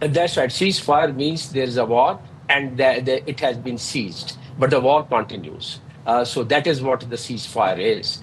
That's right. Ceasefire means there is a war and it has been ceased, but the war continues. So that is what the ceasefire is.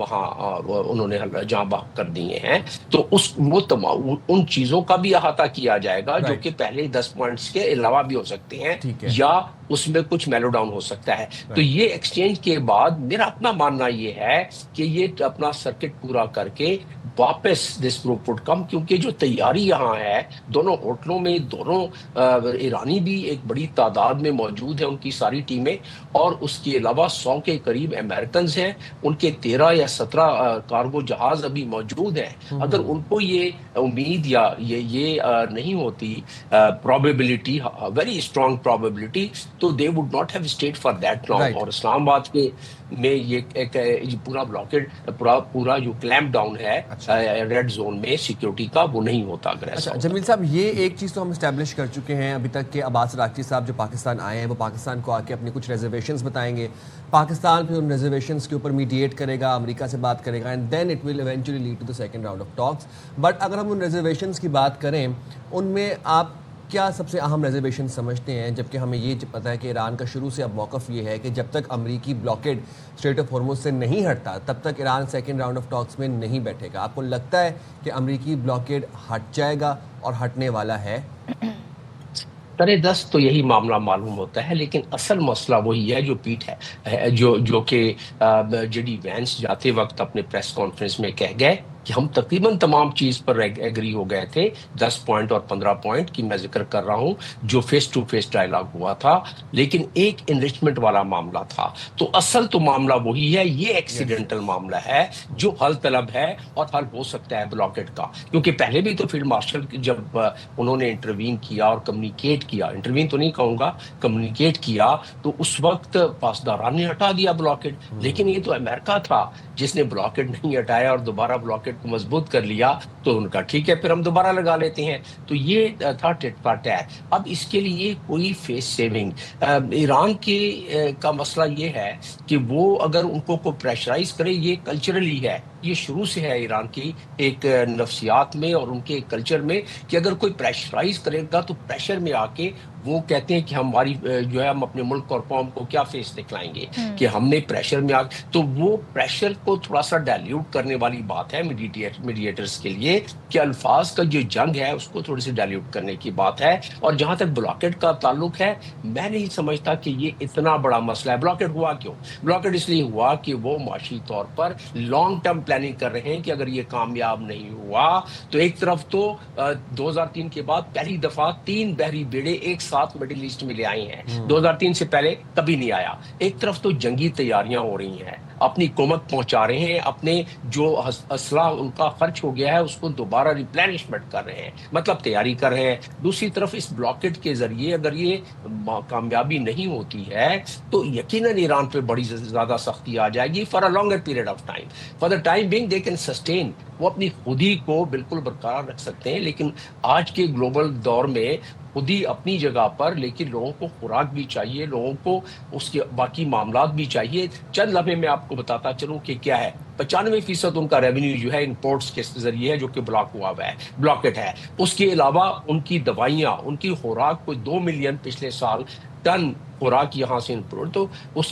وہاں انہوں نے جاں بحق کر دیے ہیں، تو وہ تمام ان چیزوں کا بھی احاطہ کیا جائے گا جو کہ پہلے 10 پوائنٹس کے علاوہ بھی ہو سکتے ہیں یا اس میں کچھ میلو ڈاؤن ہو سکتا ہے. تو یہ ایکسچینج کے بعد میرا اپنا ماننا یہ ہے کہ یہ اپنا سرکٹ پورا کر کے واپس دس گروپ وڈ کم، کیونکہ جو تیاری یہاں ہے دونوں ہوٹلوں میں، دونوں ایرانی بھی ایک بڑی تعداد میں موجود ہیں، ان کی ساری ٹیمیں، اور اس کے علاوہ 100 کے قریب امریکنز ہیں، ان کے 13 یا 17 کارگو جہاز ابھی موجود ہیں. اگر ان کو یہ امید یا یہ نہیں ہوتی پرابیبلٹی، ویری اسٹرانگ پرابیبلٹی، تو they would not have stayed for that long. اور اسلام آباد کے میں یہ ایک پورا بلاکیڈ، پورا جو کلیمپ ڈاؤن ہے ریڈ زون میں سیکیورٹی کا، وہ نہیں ہوتا اگر ایسا ہوتا. جمیل صاحب، یہ ایک چیز تو ہم اسٹیبلش کر چکے ہیں ابھی تک کہ عباس راکچی صاحب جو پاکستان آئے ہیں وہ پاکستان کو آ کے اپنی کچھ ریزرویشنز بتائیں گے، پاکستان پھر ان ریزرویشنز کے اوپر میڈیٹ کرے گا، امریکہ سے بات کرے گا، and then it will eventually lead to the second round of talks. But اگر ہم ان ریزرویشنز کی بات کریں، ان میں آپ کیا سب سے اہم ریزرویشن سمجھتے ہیں؟ جبکہ ہمیں یہ پتہ ہے کہ ایران کا شروع سے اب موقف یہ ہے کہ جب تک امریکی بلاکیڈ اسٹریٹ آف ہارمز سے نہیں ہٹتا تب تک ایران سیکنڈ راؤنڈ آف ٹاکس میں نہیں بیٹھے گا. آپ کو لگتا ہے کہ امریکی بلاکیڈ ہٹ جائے گا اور ہٹنے والا ہے؟ سر دست تو یہی معاملہ معلوم ہوتا ہے، لیکن اصل مسئلہ وہی ہے جو پیٹ ہے، جو کہ جے ڈی وینس جاتے وقت اپنے پریس کانفرنس میں کہہ گئے کہ ہم تقریباً تمام چیز پر ایگری ہو گئے تھے. 10 پوائنٹ اور 15 پوائنٹ کی میں ذکر کر رہا ہوں جو فیس ٹو فیس ڈائلاگ ہوا تھا، لیکن ایک انرچمنٹ والا معاملہ تھا. تو اصل تو معاملہ وہی ہے، یہ ایکسیڈنٹل معاملہ ہے جو حل طلب ہے اور حل ہو سکتا ہے بلاکیڈ کا. کیونکہ پہلے بھی تو فیلڈ مارشل جب انہوں نے انٹروین کیا اور کمیونیکیٹ کیا، انٹروین تو نہیں کہوں گا، کمیونیکیٹ کیا، تو اس وقت پاسداران نے ہٹا دیا بلاکیڈ. لیکن یہ تو امریکہ تھا جس نے بلاکیڈ نہیں ہٹایا اور دوبارہ بلاکیڈ کو مضبوط کر لیا. تو ان کا ٹھیک ہے، پھر ہم دوبارہ لگا لیتے ہیں. تو یہ تھا ٹٹ فار ٹیٹ. اب اس کے لیے کوئی فیس سیونگ ایران کا مسئلہ یہ ہے کہ وہ اگر ان کو پریشرائز کرے، یہ کلچرلی ہے، یہ شروع سے ہے ایران کی ایک نفسیات میں اور ان کے کلچر میں کہ اگر کوئی پریشرائز کرے گا تو پریشر میں آ کے وہ کہتے ہیں کہ ہماری جو ہے ہم اپنے ملک اور قوم کو کیا فیس دکھلائیں گے کہ ہم نے پریشر میں تو وہ پریشر کو تھوڑا سا ڈائلیوٹ کرنے والی بات ہے میڈیٹرز کے لیے کہ الفاظ کا جو جنگ ہے اس کو تھوڑی سی ڈائلیوٹ کرنے کی بات ہے. اور جہاں تک بلاکیڈ کا تعلق ہے، میں نہیں سمجھتا کہ یہ اتنا بڑا مسئلہ ہے. بلاکیڈ ہوا کیوں؟ بلاکیڈ اس لیے ہوا کہ وہ معاشی طور پر لانگ ٹرم پلاننگ کر رہے ہیں کہ اگر یہ کامیاب نہیں ہوا تو ایک طرف تو 2003 کے بعد پہلی دفعہ 3 بحری بیڑے ایک ساتھ مڈل ایسٹ میں لے آئے ہیں. 2003 سے پہلے کبھی نہیں آیا. ایک طرف تو جنگی تیاریاں ہو رہی ہیں، اپنی قومت پہنچا رہے ہیں، اپنے جو اسلحہ ان کا خرچ ہو گیا ہے اس کو دوبارہ ریپلینشمنٹ کر رہے ہیں، مطلب تیاری کر رہے ہیں. دوسری طرف اس بلاکیڈ کے ذریعے اگر یہ کامیابی نہیں ہوتی ہے تو یقیناً ایران پہ بڑی زیادہ سختی آ جائے گی for a longer period of time. For the time being they can sustain, وہ اپنی خودی کو بالکل برقرار رکھ سکتے ہیں. لیکن آج کے گلوبل دور میں خودی اپنی جگہ پر، لیکن لوگوں کو خوراک بھی چاہیے، لوگوں کو اس کے باقی معاملات بھی چاہیے. چند لمحے میں آپ کو بتاتا چلوں کہ کیا ہے. 95% ان کا ریونیو جو ہے امپورٹس کے ذریعے ہے جو کہ بلاک ہوا ہوا ہے، بلاکٹ ہے. اس کے علاوہ ان کی دوائیاں، ان کی خوراک کوئی 2 ملین پچھلے سال ٹن خوراک یہاں سے امپورٹ. تو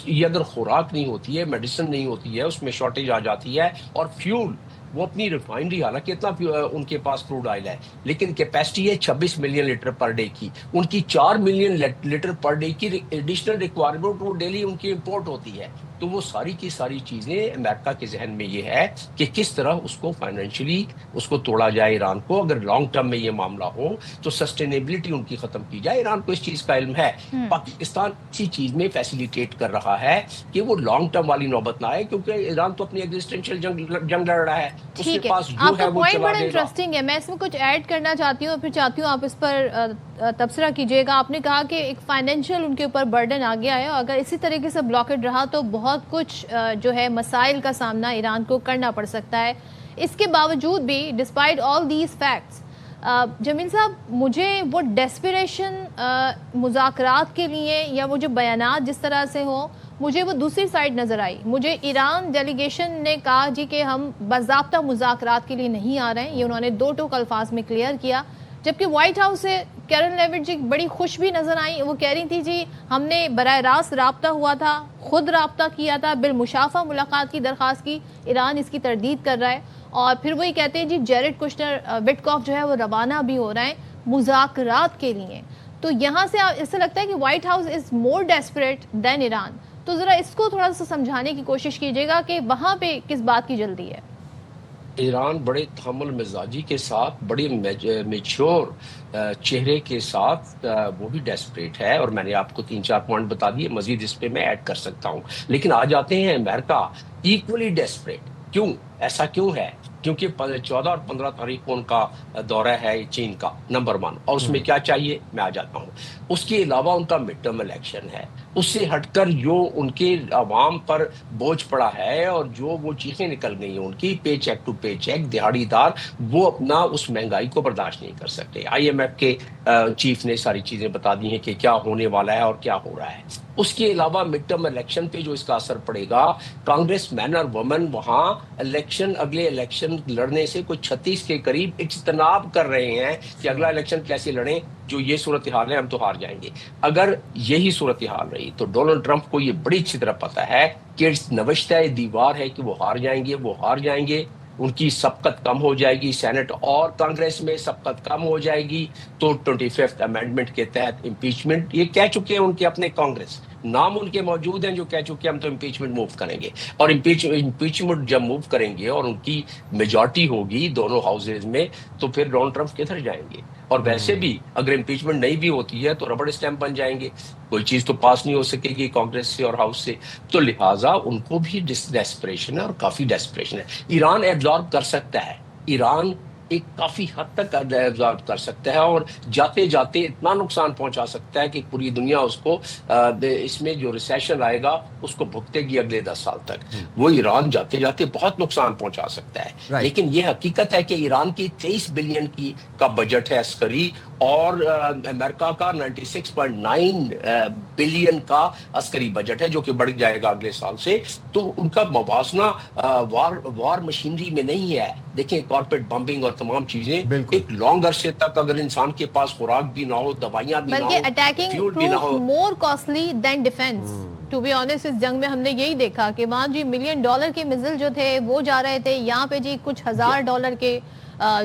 یہ اگر خوراک نہیں ہوتی ہے، میڈیسن نہیں ہوتی ہے، اس میں شارٹیج آ جاتی ہے. اور فیول، وہ اپنی ریفائنری، حالانکہ اتنا ان کے پاس کروڈ آئل ہے لیکن کیپیسٹی ہے 26 ملین لیٹر پر ڈے کی. ان کی 4 ملین لیٹر پر ڈے کی ایڈیشنل ریکوائرمنٹ وہ ڈیلی ان کی امپورٹ ہوتی ہے. تو وہ ساری کی ساری چیزیں امریکہ کے ذہن میں یہ ہے کہ کس طرح اس کو فائنینشلی اس کو توڑا جائے ایران کو. اگر لانگ ٹرم میں یہ معاملہ ہو تو سسٹینیبلٹی ان کی ختم کی جائے. ایران کو اس چیز کا علم ہے. پاکستان اسی چیز میں فیسیلیٹیٹ کر رہا ہے کہ وہ لانگ ٹرم والی نوبت نہ آئے، کیونکہ ایران تو اپنی ایگزسٹینشیل جنگ لڑ رہا ہے. ٹھیک ہے، آپ کا پوائنٹ بڑا انٹرسٹنگ ہے. میں اس میں کچھ ایڈ کرنا چاہتی ہوں اور پھر چاہتی ہوں آپ اس پر تبصرہ کیجیے گا. آپ نے کہا کہ ایک فائنینشیل ان کے اوپر برڈن آ گیا ہے، اور اگر اسی طریقے سے بلاکڈ رہا تو بہت کچھ جو ہے مسائل کا سامنا ایران کو کرنا پڑ سکتا ہے. اس کے باوجود بھی ڈسپائٹ آل دیز فیکٹس، جمیل صاحب، مجھے وہ ڈیسپریشن مذاکرات کے لیے یا وہ جو بیانات جس طرح سے ہوں، مجھے وہ دوسری سائڈ نظر آئی. مجھے ایران ڈیلیگیشن نے کہا جی کہ ہم باضابطہ مذاکرات کے لیے نہیں آ رہے ہیں، یہ انہوں نے 2 ٹوک الفاظ میں کلیئر کیا. جبکہ وائٹ ہاؤس سے کیرن لیوٹ جی بڑی خوش بھی نظر آئیں. وہ کہہ رہی تھی جی ہم نے براہ راست رابطہ ہوا تھا, خود رابطہ کیا تھا, بالمشافہ ملاقات کی درخواست کی, ایران اس کی تردید کر رہا ہے. اور پھر وہی کہتے ہیں جی جیرڈ کشنر وٹکاف جو ہے وہ روانہ بھی ہو رہے ہیں مذاکرات کے لیے. تو یہاں سے ایسا لگتا ہے کہ White House is more desperate than Iran. تو ذرا اس کو تھوڑا سا سمجھانے کی کوشش کیجیے گا کہ وہاں پہ کس بات کی جلدی ہے. ایران بڑے تحمل مزاجی کے ساتھ, بڑے میچور چہرے کے ساتھ وہ بھی ڈیسپریٹ ہے, اور میں نے آپ کو 3-4 پوائنٹ بتا دیے, مزید اس پہ میں ایڈ کر سکتا ہوں. لیکن آ جاتے ہیں امریکہ ایکولی ڈیسپریٹ. کیوں ایسا کیوں ہے؟ کیونکہ 14 اور 15 تاریخ کو ان کا دورہ ہے چین کا نمبر 1, اور اس میں کیا چاہیے میں آ جاتا ہوں. اس کے علاوہ ان کا مڈ ٹرم الیکشن ہے. اس سے ہٹ کر جو ان کے عوام پر بوجھ پڑا ہے اور جو وہ چیخیں نکل گئی ہیں ان کی, پے چیک ٹو پے چیک, دہاڑی دار, وہ اپنا اس مہنگائی کو برداشت نہیں کر سکتے. IMF کے چیف نے ساری چیزیں بتا دی ہیں کہ کیا ہونے والا ہے اور کیا ہو رہا ہے. اس کے علاوہ مڈ ٹرم الیکشن پہ جو اس کا اثر پڑے گا, کانگریس مین اور وومن وہاں اگلے الیکشن لڑنے سے کوئی 36 کے قریب اجتناب کر رہے ہیں کہ اگلا الیکشن کیسے لڑیں, جو یہ صورتحال ہے ہم تو ہار جائیں گے. اگر یہی صورتحال رہی تو ڈونلڈ ٹرمپ کو یہ بڑی اچھی طرح پتا ہے کہ نوشتہ دیوار ہے کہ وہ ہار جائیں گے. ان کی سبقت کم ہو جائے گی, سینٹ اور کانگریس میں سبقت کم ہو جائے گی. تو 25th امینڈمنٹ کے تحت امپیچمنٹ یہ کہہ چکے ہیں ان کے اپنے کانگریس, نام ان کے موجود ہیں جو کہہ چکے ہیں ہم تو امپیچمنٹ موو کریں گے. اور امپیچمنٹ جب موو کریں گے اور ان کی میجورٹی ہوگی دونوں ہاؤسز میں, تو پھر ڈونلڈ ٹرمپ کدھر جائیں گے. اور ویسے بھی اگر امپیچمنٹ نہیں بھی ہوتی ہے تو ربڑ اسٹیمپ بن جائیں گے, کوئی چیز تو پاس نہیں ہو سکے گی کانگریس سے اور ہاؤس سے. تو لہٰذا ان کو بھی ڈیسپریشن ہے, اور کافی ڈیسپریشن ہے. ایران ایبزارب کر سکتا ہے, ایران ایک کافی حد تک ایبزارب کر سکتا ہے, اور جاتے جاتے اتنا نقصان پہنچا سکتا ہے کہ پوری دنیا اس کو اس میں جو ریسیشن آئے گا اس کو بھگتے گی اگلے 10 سال تک. وہ ایران جاتے جاتے بہت نقصان پہنچا سکتا ہے. لیکن یہ حقیقت ہے کہ ایران کی 23 بلین کا بجٹ ہے عسکری, اور امریکہ کا 96.9 بلین کا عسکری بجٹ ہے, جو کہ بڑھ جائے گا اگلے سال سے. تو ان کا موازنہ وار مشینری میں نہیں ہے. دیکھیں کارپیٹ بمبنگ اور تمام چیزیں ایک لانگ عرصے تک اگر انسان کے پاس خوراک بھی نہ ہو, دوائیاں بھی نہ ہو, بلکہ attacking proof more costly than defence. To be honest اس جنگ میں ہم نے یہی دیکھا کہ وہاں جی $1 ملین کے میزل جو تھے وہ جا رہے تھے, یہاں پہ جی کچھ $1000 کے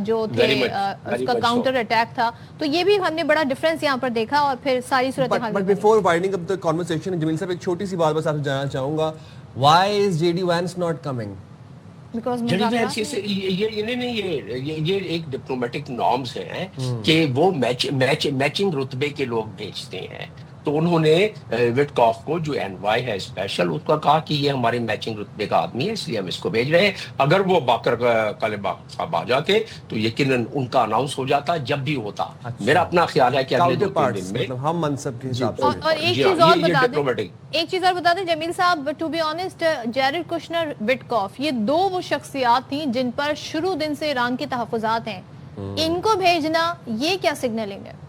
جو تھے اس کا کاؤنٹر اٹیک تھا. تو یہ بھی ہم نے بڑا ڈفرینس یہاں پر دیکھا. اور پھر ساری صورتحال but before winding up the conversation, Jameel sahab ایک چھوٹی سی بات بس آپ سے جاننا چاہوں گا, why is JD Vance not coming? یہ ایک ڈپلومیٹک نارمز ہیں کہ وہ میچنگ رتبے کے لوگ بھیجتے ہیں. تو انہوں نے وٹکاف کو جو NY ہے اسپیشل, اس کا کہا کہ یہ ہمارے میچنگ رتبے کا آدمی ہے, اس لیے ہم اس کو بھیج رہے ہیں. اگر وہ باقر کالبا صاحب آ جاتے تو یقیناً ان کا اناؤنس ہو جاتا جب بھی ہوتا. میرا اپنا خیال ہے کہ اگلے 2-3 دن میں ہم منصب کے حساب سے. اور ایک چیز اور بتا دیں Jameel sahab, to be honest Jared Kushner Witkoff یہ 2 وہ شخصیات تھیں جن پر شروع دن سے ایران کے تحفظات ہیں. ان کو بھیجنا یہ کیا سگنلنگ ہے؟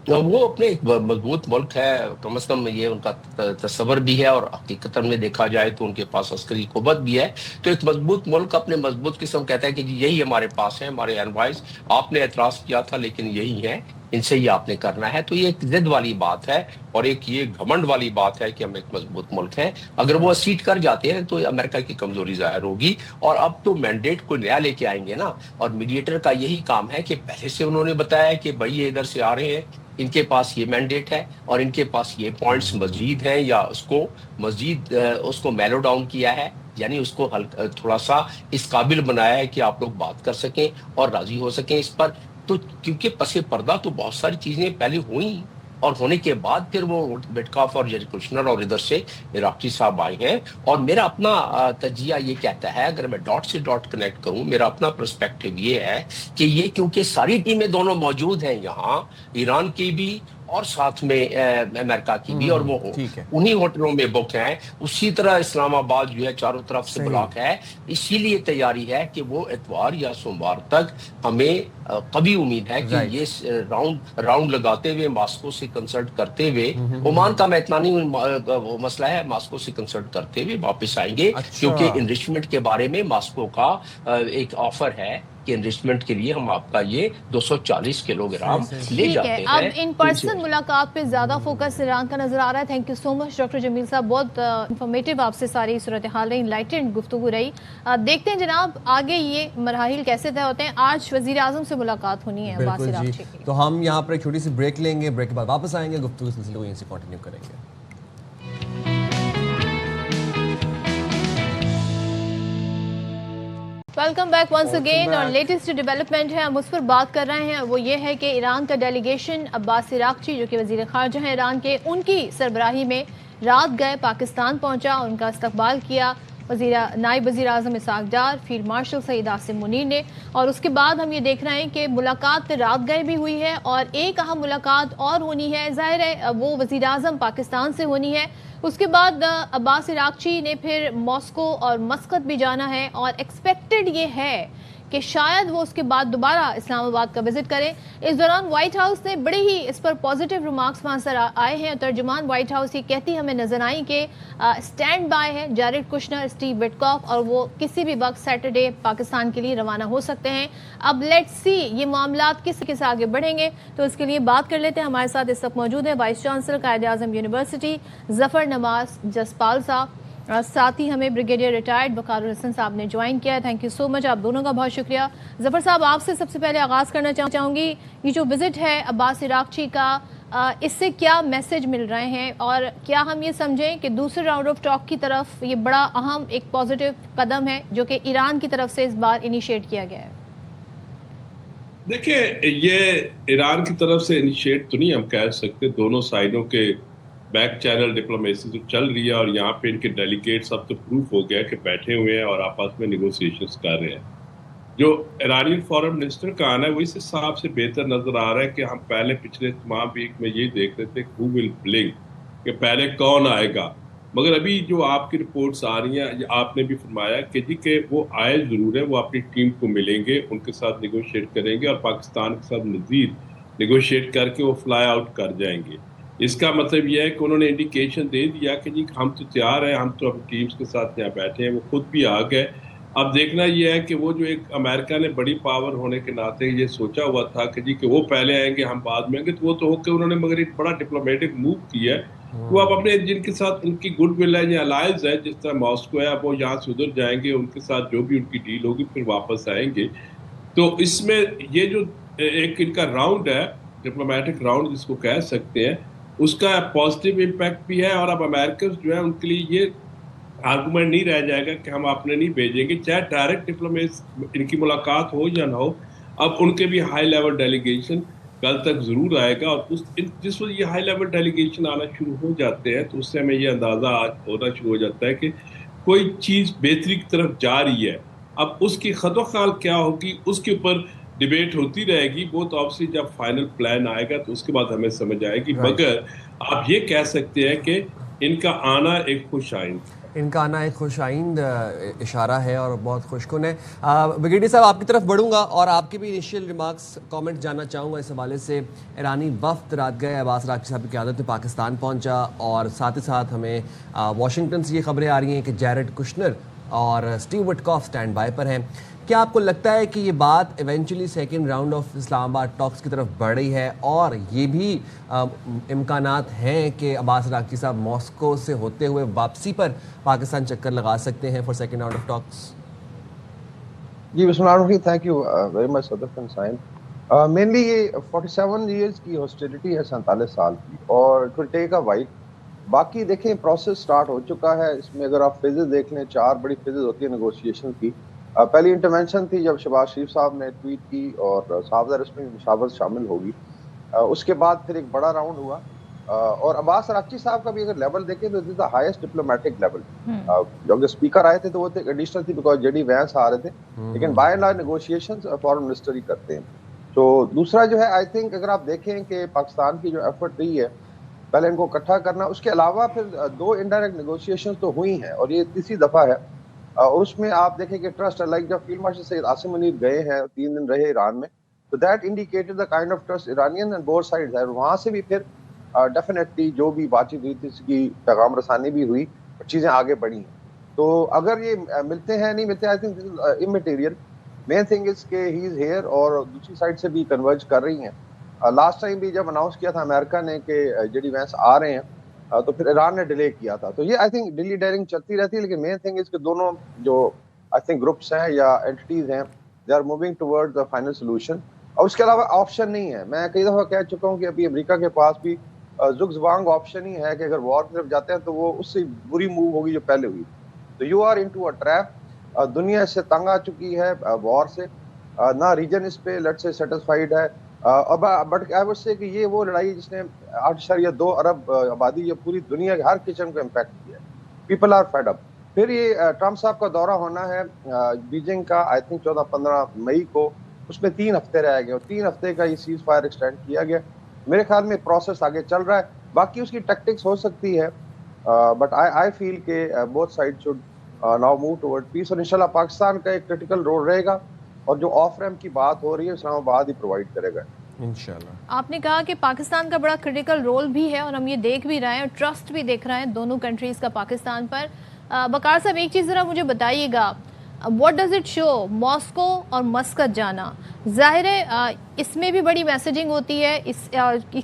وہ اپنے ایک مضبوط ملک ہے, کم از کم یہ ان کا تصور بھی ہے, اور حقیقت میں دیکھا جائے تو ان کے پاس عسکری قوت بھی ہے. تو ایک مضبوط ملک اپنے مضبوط قسم کہتا ہے کہ جی یہی ہمارے پاس ہے, ہمارے انوائز, آپ نے اعتراض کیا تھا لیکن یہی ہے, ان سے ہی آپ نے کرنا ہے. تو یہ ایک ضد والی بات ہے, اور ایک یہ گھمنڈ والی بات ہے کہ ہم ایک مضبوط ملک ہیں. اگر وہ سیٹ کر جاتے ہیں تو امریکہ کی کمزوری ظاہر ہوگی. اور اب تو مینڈیٹ کو نیا لے کے آئیں گے نا, اور میڈیٹر کا یہی کام ہے کہ پہلے سے انہوں نے بتایا کہ بھائی یہ ادھر سے آ رہے ہیں, ان کے پاس یہ مینڈیٹ ہے اور ان کے پاس یہ پوائنٹس مزید ہیں, یا اس کو مزید اس کو میلو ڈاؤن کیا ہے, یعنی اس کو تھوڑا سا اس قابل بنایا ہے کہ آپ لوگ بات کر سکیں اور راضی ہو سکیں اس پر. تو کیونکہ پس پردہ تو بہت ساری چیزیں پہلے ہوئیں, اور ہونے کے بعد پھر وہ وٹکاف اور جیرڈ کشنر اور ادھر سے عراقی صاحب آئے ہیں. اور میرا اپنا تجزیہ یہ کہتا ہے, اگر میں ڈاٹ سے ڈاٹ کنیکٹ کروں, میرا اپنا پرسپیکٹیو یہ ہے کہ یہ کیونکہ ساری ٹیمیں دونوں موجود ہیں یہاں, ایران کی بھی اور ساتھ میں امریکہ کی بھی, اور وہ انہی ہوٹلوں میں بک ہیں. اسی طرح اسلام آباد جو ہے چاروں طرف سے بلاک ہے, اسی لیے تیاری ہے کہ وہ اتوار یا سوموار تک ہمیں قوی امید ہے کہ یہ راؤنڈ لگاتے ہوئے ماسکو سے کنسلٹ کرتے ہوئے عمان کا میں اتنا نہیں مسئلہ ہے، ماسکو سے کنسلٹ کرتے ہوئے واپس آئیں گے، کیونکہ انرچمنٹ کے بارے میں ماسکو کا ایک آفر ہے کہ انرچمنٹ کے لیے ہم آپ کا یہ 240 کلو گرام لے جاتے ہیں۔ اب ان پرسن ملاقات پہ زیادہ فوکس ایران کا نظر آ رہا ہے۔ Thank you so much doctor Jameel sahab, بہت انفارمیٹیو آپ سے ساری صورتحال رہی، انلائٹنڈ گفتگو رہی۔ دیکھتے ہیں جناب آگے یہ مراحل کیسے طے ہوتے ہیں۔ آج وزیر اعظم سے ملاقات ہونی ہے عباس عراقچی کی۔ تو ہم یہاں پر ایک چھوٹی سی بریک لیں گے، بریک کے بعد واپس آئیں گے، گفتگو سلسلے کو یہیں سے کنٹینیو کریں گے۔ ویلکم بیک ونس اگین، اور لیٹسٹ ڈیولپمنٹ ہے ہم اس پر بات کر رہے ہیں، وہ یہ ہے کہ ایران کا ڈیلیگیشن عباس عراقچی جو کہ وزیر خارجہ ہیں ایران کے، ان کی سربراہی میں رات گئے پاکستان پہنچا، ان کا استقبال کیا نائب وزیر اعظم اسحاق ڈار، فیلڈ مارشل سعید عاصم منیر نے، اور اس کے بعد ہم یہ دیکھ رہے ہیں کہ ملاقات رات گئے بھی ہوئی ہے، اور ایک اہم ملاقات اور ہونی ہے، ظاہر ہے وہ وزیر اعظم پاکستان سے ہونی ہے۔ اس کے بعد عباس عراقچی نے پھر ماسکو اور مسقط بھی جانا ہے، اور ایکسپیکٹڈ یہ ہے کہ شاید وہ اس کے بعد دوبارہ اسلام آباد کا وزٹ کریں۔ اس دوران وائٹ ہاؤس نے بڑے ہی اس پر پازیٹیو ریمارکس وہاں سے آئے ہیں۔ ترجمان وائٹ ہاؤس یہ کہتی ہمیں نظر آئی کہ اسٹینڈ بائی ہے جیریڈ کشنر، اسٹیو وٹکاف، اور وہ کسی بھی وقت سیٹرڈے پاکستان کے لیے روانہ ہو سکتے ہیں۔ اب لیٹس سی یہ معاملات کس کے آگے بڑھیں گے، تو اس کے لیے بات کر لیتے ہیں۔ ہمارے ساتھ اس وقت موجود ہے vice chancellor Quaid Azam university ظفر نواز جسپال صاحب، ساتھ ہی ہمیں بریگیڈیئر ریٹائرڈ وقار الحسن صاحب نے جوائن کیا ہے۔ تھینک یو سو مچ، آپ دونوں کا بہت شکریہ۔ ظفر صاحب آپ سے سب سے پہلے آغاز کرنا چاہوں گی، یہ جو وزٹ ہے عباس عراقچی کا، اس سے کیا میسج مل رہے ہیں، اور کیا ہم یہ سمجھیں کہ دوسرے راؤنڈ آف ٹاک کی طرف یہ بڑا اہم ایک پازیٹیو قدم ہے جو کہ ایران کی طرف سے اس بار انیشیٹ کیا گیا ہے؟ دیکھیں، یہ ایران کی طرف سے انیشیٹ تو نہیں ہم کہہ سکتے، دونوں سائڈوں کے بیک چینل ڈپلومیسی تو چل رہی ہے، اور یہاں پہ ان کے ڈیلیگیٹس اب تو پروف ہو گیا کہ بیٹھے ہوئے ہیں اور آپس میں نیگوسیشنز کر رہے ہیں۔ جو ایرانی فارن منسٹر کا آنا ہے وہ اس حساب سے بہتر نظر آ رہا ہے کہ ہم پہلے پچھلے تمام ویک میں یہ دیکھ رہے تھے who will blink، کہ پہلے کون آئے گا، مگر ابھی جو آپ کی رپورٹس آ رہی ہیں، آپ نے بھی فرمایا کہ جی کہ وہ آئے ضرور ہے، وہ اپنی ٹیم کو ملیں گے، ان کے ساتھ نیگوشیٹ کریں گے، اور پاکستان کے ساتھ مزید نیگوشیٹ کر کے وہ فلائی آؤٹ کر جائیں گے۔ اس کا مطلب یہ ہے کہ انہوں نے انڈیکیشن دے دیا کہ جی ہم تو تیار ہیں، ہم تو اپنی ٹیمز کے ساتھ یہاں بیٹھے ہیں، وہ خود بھی آ گئے۔ اب دیکھنا یہ ہے کہ وہ جو ایک امریکہ نے بڑی پاور ہونے کے ناطے یہ سوچا ہوا تھا کہ جی کہ وہ پہلے آئیں گے ہم بعد میں آئیں گے، تو وہ تو ہو کے انہوں نے مگر ایک بڑا ڈپلومیٹک موو کیا ہے۔ وہ اب اپنے جن کے ساتھ ان کی گڈ ول ہے یا الائنس ہے، جس طرح ماسکو ہے، اب وہ یہاں سے ادھر جائیں گے، ان کے ساتھ جو بھی ان کی ڈیل ہوگی پھر واپس آئیں گے۔ تو اس میں یہ جو ایک ان کا راؤنڈ ہے، ڈپلومیٹک راؤنڈ جس کو کہہ سکتے ہیں، اس کا پازیٹیو امپیکٹ بھی ہے، اور اب امریکن جو ہے ان کے لیے یہ آرگومنٹ نہیں رہ جائے گا کہ ہم اپنے نہیں بھیجیں گے، چاہے ڈائریکٹ ڈپلومیسی ان کی ملاقات ہو یا نہ ہو۔ اب ان کے بھی ہائی لیول ڈیلیگیشن کل تک ضرور آئے گا، اور جس وقت یہ ہائی لیول ڈیلیگیشن آنا شروع ہو جاتے ہیں تو اس سے ہمیں یہ اندازہ ہونا شروع ہو جاتا ہے کہ کوئی چیز بہتری کی طرف جا رہی ہے۔ اب اس کی خط و خال کیا ہوگی اس کے اوپر ڈیبیٹ ہوتی رہے گی، وہ تو آبویسلی جب فائنل پلان آئے گا تو اس کے بعد ہمیں سمجھ آئے گی، مگر آپ یہ کہہ سکتے ہیں کہ ان کا آنا ایک خوش آئند اشارہ ہے اور بہت خوش کن ہے۔ بریگیڈیئر صاحب آپ کی طرف بڑھوں گا اور آپ کے بھی انیشیل ریمارکس کامنٹ جاننا چاہوں گا اس حوالے سے۔ ایرانی وفد رات گئے عباس عراقچی صاحب کی قیادت میں پاکستان پہنچا، اور ساتھ ہی ساتھ ہمیں واشنگٹن سے یہ خبریں آ رہی ہیں کہ جیریڈ کشنر اور اسٹیو وٹکاف اسٹینڈ بائی پر ہیں۔ کیا آپ کو لگتا ہے کہ یہ بات ایونچولی سیکنڈ راؤنڈ آف اسلام آباد ٹاکس کی طرف بڑھ رہی ہے، اور یہ بھی امکانات ہیں کہ عباس عراقچی صاحب ماسکو سے ہوتے ہوئے واپسی پر پاکستان چکر لگا سکتے ہیں for second round of talks? جی بسم اللہ الرحمن الرحیم، thank you very much Sadaf and سائن۔ مینلی یہ 47 ایئرز کی ہاسٹیلٹی ہے، 47 سال کی، اور it will take a while. باقی دیکھیں پروسیس سٹارٹ ہو چکا ہے، اس میں اگر آپ فیزز دیکھ لیں 4 بڑی فیزز ہوتی ہیں نیگوشیشن کی۔ پہلی انٹرونشن تھی جب شہباز شریف صاحب نے ٹویٹ کی اور صاحب اس میں مشاورت شامل ہوگی، اس کے بعد پھر ایک بڑا راؤنڈ ہوا، اور عباس عراقچی صاحب کا بھی اگر لیول دیکھیں تو this the highest diplomatic level. جو اسپیکر آئے تھے تو وہ ایڈیشنل تھی بیکاز جے ڈی وینس آ رہے تھے، لیکن by and large negotiations foreign minister ہی کرتے ہیں۔ تو دوسرا جو ہے آئی تھنک اگر آپ دیکھیں کہ پاکستان کی جو ایفرٹ رہی ہے پہلے ان کو اکٹھا کرنا، اس کے علاوہ پھر 2 انڈائریکٹ نیگوشیشنز تو ہوئی ہیں، اور یہ تیسری دفعہ ہے، اور اس میں آپ دیکھیں کہ ٹرسٹ لائک جب فیلڈ مارشل سعید عاصم منیر گئے ہیں 3 دن رہے ایران میں، تو that indicated the kind of trust Iranian and both sides ہے. وہاں سے بھی پھر ڈیفینیٹلی جو بھی بات چیت ہوئی تھی اس کی پیغام رسانی بھی ہوئی اور چیزیں آگے بڑھی ہیں. تو اگر یہ ملتے ہیں نہیں ملتے, I think اممیٹیریل. Main thing is کہ ہی از ہیئر اور دوسری سائڈ سے بھی کنورج کر رہی ہیں. لاسٹ ٹائم بھی جب اناؤنس کیا تھا امریکہ نے کہ جے ڈی وینس آ رہے ہیں تو پھر ایران نے ڈیلے کیا تھا. تو یہ آئی تھنک ڈیلی ڈیرنگ چلتی رہتی ہے, لیکن مین تھنگ از کہ دونوں جو آئی تھنک گروپس ہیں یا اینٹیز ہیں they are moving toward the final solution. اور اس کے علاوہ آپشن نہیں ہے. میں کئی دفعہ کہہ چکا ہوں کہ ابھی امریکہ کے پاس بھی زگزوانگ آپشن ہی ہے کہ اگر وار کی طرف جاتے ہیں تو وہ اس سے بری موو ہوگی جو پہلے ہوئی. تو you are into a trap. دنیا اس سے تنگ آ چکی ہے وار سے, نہ ریجن اس پہ لیٹ سے سیٹسفائیڈ ہے. بٹ آئی وڈ سے کہ یہ وہ لڑائی جس نے 8.2 ارب آبادی یا پوری دنیا کے ہر کچن کو امپیکٹ کیا ہے. People are fed up. پھر یہ ٹرمپ صاحب کا دورہ ہونا ہے بیجنگ کا آئی تھنک 14-15 مئی کو. اس میں 3 ہفتے رہ گئے اور 3 ہفتے کا یہ سیز فائر ایکسٹینڈ کیا گیا. میرے خیال میں پروسیس آگے چل رہا ہے. باقی اس کی ٹیکٹکس ہو سکتی ہے بٹ آئی فیل کہ both side should now move toward peace. اور انشاءاللہ پاکستان کا ایک کرٹیکل رول رہے گا اور جو آف ریمپ کی بات ہو رہی ہے اسلام آباد ہی پرووائڈ کرے گا انشاءاللہ. آپ نے کہا کہ پاکستان کا بڑا کرٹیکل رول بھی ہے اور ہم یہ دیکھ بھی رہے ہیں اور ٹرسٹ بھی دیکھ رہے ہیں دونوں کنٹریز کا پاکستان پر. بکار صاحب ایک چیز ذرا مجھے بتائیے گا, what does it show Moscow اور مسقط جانا؟ ظاہر ہے اس میں بھی بڑی میسیجنگ ہوتی ہے,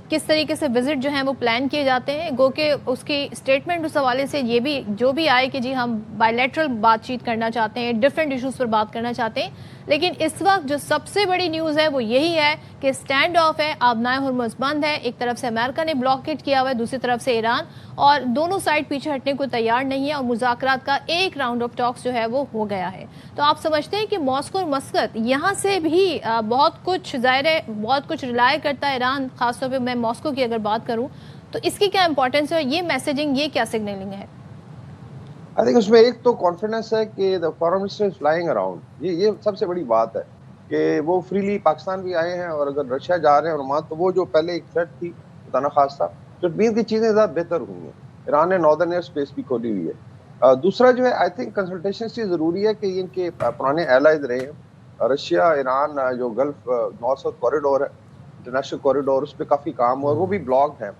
کس طریقے سے وزٹ جو ہیں وہ پلان کیے جاتے ہیں. گو کہ اس کی اسٹیٹمنٹ اس حوالے سے یہ بھی جو بھی آئے کہ جی ہم بائی لیٹرل بات چیت کرنا چاہتے ہیں, ڈفرینٹ ایشوز پر بات کرنا چاہتے ہیں. لیکن اس وقت جو سب سے بڑی نیوز ہے وہ یہی ہے کہ اسٹینڈ آف ہے, آبنائے ہرمز بند ہے. ایک طرف سے امریکہ نے بلاکیٹ کیا ہوا ہے, دوسری طرف سے ایران, اور دونوں سائڈ پیچھے ہٹنے کو تیار نہیں ہے اور مذاکرات کا ایک راؤنڈ آف ٹاکس جو ہے وہ ہو گیا ہے. تو آپ سمجھتے ہیں کہ ماسکو اور مسقط یہاں سے بھی بہت کچھ ظاہر ہے بہت کچھ ریلائی کرتا ہے ایران, خاص طور پہ میں ماسکو کی اگر بات کروں تو اس کی کیا امپورٹنس ہے, یہ میسیجنگ, یہ کیا سگنلنگ ہے؟ آئی تھنک اس میں ایک تو کانفیڈنس ہے کہ the foreign minister is flying around. یہ سب سے بڑی بات ہے کہ وہ فریلی پاکستان بھی آئے ہیں اور اگر رشیا جا رہے ہیں اور وہاں تو وہ جو پہلے ایک تھریٹ تھی خدا خاص تھا تو مین کی چیزیں زیادہ بہتر ہوئی ہیں. ایران نے ناردرن ایئر اسپیس بھی کھولی ہوئی ہے. دوسرا جو ہے آئی تھنک کنسلٹیشن سے ضروری ہے کہ ان کے پرانے ایلائز رہے ہیں رشیا ایران, جو گلف نارتھ ساؤتھ کوریڈور ہے انٹرنیشنل کوریڈور, اس پہ کافی کام ہوا, وہ بھی بلاکڈ ہے.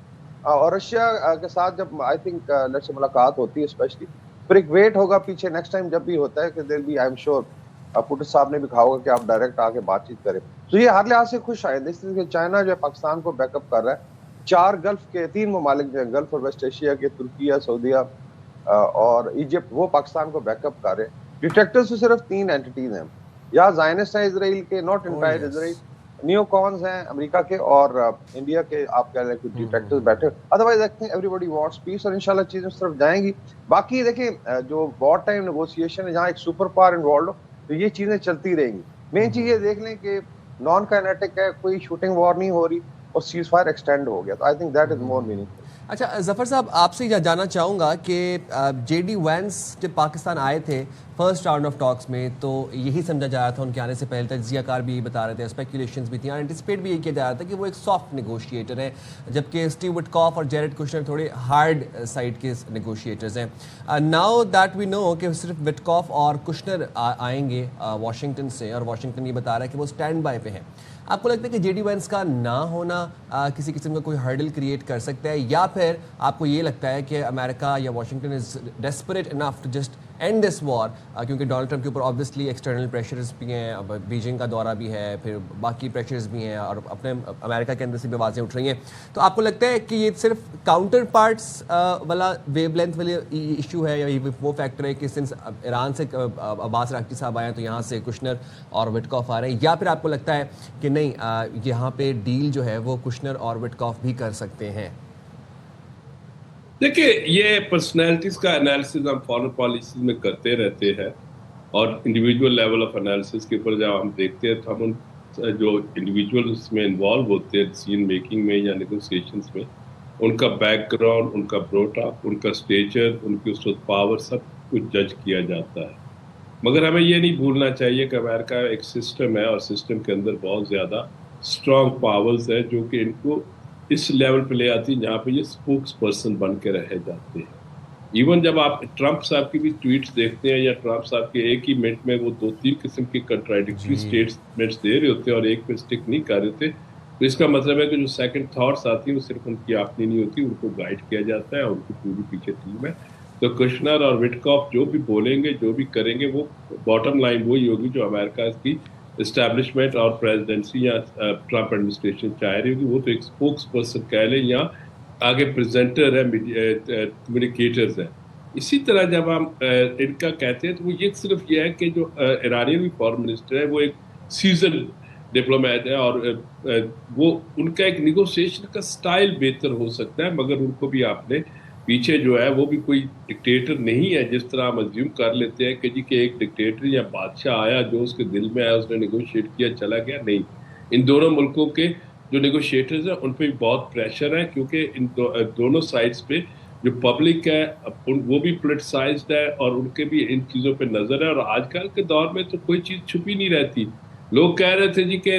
اور رشیا کے ساتھ جب آئی تھنک لیٹ سے ملاقات ہوتی ہے اسپیشلی پھر ایک ویٹ ہوگا پیچھے نیکسٹ ٹائم جب بھی ہوتا ہے کہ دل بھی آئی ایم شیور پوٹن صاحب نے بھی کہا ہوگا کہ آپ ڈائریکٹ آ کے بات چیت کریں. تو یہ ہر لحاظ سے خوش آئے. اس طرح چائنا جو ہے پاکستان کو بیک اپ کر رہا ہے. 4 گلف کے 3 ممالک جو ہیں گلف اور ویسٹ ایشیا کے, ترکیہ, سعودیہ اور ایجپٹ, وہ پاکستان کو بیک اپ کر رہے ہیں. ڈیٹیکٹرز تو صرف 3 اینٹیز ہیں, یا زائنسٹ ہیں اسرائیل کے, not entire Israel, new cons ہیں امریکہ کے اور انڈیا کے, آپ کہہ رہے ہیں کہ ڈیٹیکٹرز بیٹھے. Otherwise I think everybody wants peace اور انشاءاللہ چیزیں اس طرف جائیں گی. باقی دیکھیں جو وار ٹائم نیگوسیشن ہے جہاں ایک سپر پاور انوالوڈ ہو تو یہ چیزیں چلتی رہیں گی. مین چیز یہ دیکھ لیں کہ نان کائنیٹک ہے, کوئی شوٹنگ وار نہیں ہو رہی اور سیز فائر ایکسٹینڈ ہو گیا. تو I think that is more meaning. اچھا ظفر صاحب, آپ سے جاننا چاہوں گا کہ جے ڈی وینس جب پاکستان آئے تھے فرسٹ راؤنڈ آف ٹاکس میں تو یہی سمجھا جا رہا تھا, ان کے آنے سے پہلے تجزیہ کار بھی یہی بتا رہے تھے, اسپیکولیشنز بھی تھیں, اینٹیسپیٹ بھی یہ کیا جا رہا تھا کہ وہ ایک سافٹ نیگوشیٹر ہے, جبکہ اسٹیو وٹکاف اور جیرڈ کشنر تھوڑے ہارڈ سائڈ کے نیگوشیٹرز ہیں. ناؤ دیٹ وی نو کہ صرف وٹکاف اور کشنر آئیں گے واشنگٹن سے, اور واشنگٹن یہ بتا رہا ہے کہ وہ اسٹینڈ بائی پہ ہیں. آپ کو لگتا ہے کہ جے ڈی وینس کا نہ ہونا کسی قسم کا کوئی ہرڈل کریٹ کر سکتا ہے, یا پھر آپ کو یہ لگتا ہے کہ امریکہ یا Washington is desperate enough to just end this war, کیونکہ ڈونلڈ ٹرمپ کے اوپر آبویسلی ایکسٹرنل پریشرز بھی ہیں, بیجنگ کا دورہ بھی ہے, پھر باقی پریشرز بھی ہیں, اور اپنے امریکہ کے اندر سے بھی آوازیں اٹھ رہی ہیں. تو آپ کو لگتا ہے کہ یہ صرف کاؤنٹر پارٹس والا ویو لینتھ والی ایشو ہے, یا وہ فیکٹر ہے کہ سنس ایران سے عباس راکچی صاحب آئے ہیں تو یہاں سے کشنر اور وٹکاف آ رہے ہیں, یا پھر آپ کو لگتا ہے کہ نہیں یہاں پہ ڈیل جو ہے وہ کشنر اور وٹکاف بھی کر سکتے ہیں؟ دیکھیں یہ پرسنالٹیز کا انالیسز ہم فارن پالیسیز میں کرتے رہتے ہیں, اور انڈیویجول لیول آف انالیسز کے اوپر جب ہم دیکھتے ہیں تو ہم ان جو انڈیویجول اس میں انوالو ہوتے ہیں ڈیسیژن میکنگ میں یا نیگوسیشنز میں, ان کا بیک گراؤنڈ, ان کا بروٹ اپ, ان کا اسٹیچر, ان کی اس وقت پاور, سب کچھ جج کیا جاتا ہے. مگر ہمیں یہ نہیں بھولنا چاہیے کہ امریکہ ایک سسٹم ہے, اور سسٹم کے اندر بہت زیادہ اسٹرانگ پاورز ہے جو کہ ان کو اس لیول پہ لے آتی ہیں جہاں پہ یہ اسپوکس پرسن بن کے رہ جاتے ہیں. ایون جب آپ ٹرمپ صاحب کی بھی ٹویٹس دیکھتے ہیں یا ٹرمپ صاحب کے ایک ہی منٹ میں وہ 2-3 قسم کی کنٹراڈکٹری اسٹیٹمنٹس دے رہے ہوتے ہیں اور ایک پہ اسٹک نہیں کر رہے تھے، تو اس کا مطلب ہے کہ جو سیکنڈ تھاٹس آتی ہیں وہ صرف ان کی اپنی نہیں ہوتی، ان کو گائیڈ کیا جاتا ہے اور ان کی پوری پیچھے ٹیم ہے. تو کشنر اور وٹکاف جو بھی بولیں گے جو بھی کریں گے وہ باٹم لائن وہی ہوگی جو امریکہ کی اسٹیبلشمنٹ اور پریزیڈنسی یا ٹرمپ ایڈمنسٹریشن چاہ رہی ہوگی. وہ تو ایک اسپوکس پرسن کہہ لیں یا آگے پریزنٹر ہے، کمیونیکیٹرز ہیں. اسی طرح جب ہم ان کا کہتے ہیں تو وہ یہ صرف یہ ہے کہ جو ایرانین فارن منسٹر ہے وہ ایک سیزن ڈپلومیٹ ہے اور وہ ان کا ایک نیگوسیشن کا سٹائل بہتر ہو سکتا ہے، مگر ان کو بھی آپ نے پیچھے جو ہے وہ بھی کوئی ڈکٹیٹر نہیں ہے جس طرح ہم ازیوم کر لیتے ہیں کہ جی کہ ایک ڈکٹیٹر یا بادشاہ آیا جو اس کے دل میں آیا اس نے نیگوشیٹ کیا چلا گیا. نہیں، ان دونوں ملکوں کے جو نیگوشیٹرز ہیں ان پہ بھی بہت پریشر ہے کیونکہ ان دونوں سائڈز پہ جو پبلک ہے وہ بھی پولیٹیسائزڈ ہے اور ان کے بھی ان چیزوں پہ نظر ہے. اور آج کل کے دور میں تو کوئی چیز چھپی نہیں رہتی. لوگ کہہ رہے تھے جی کہ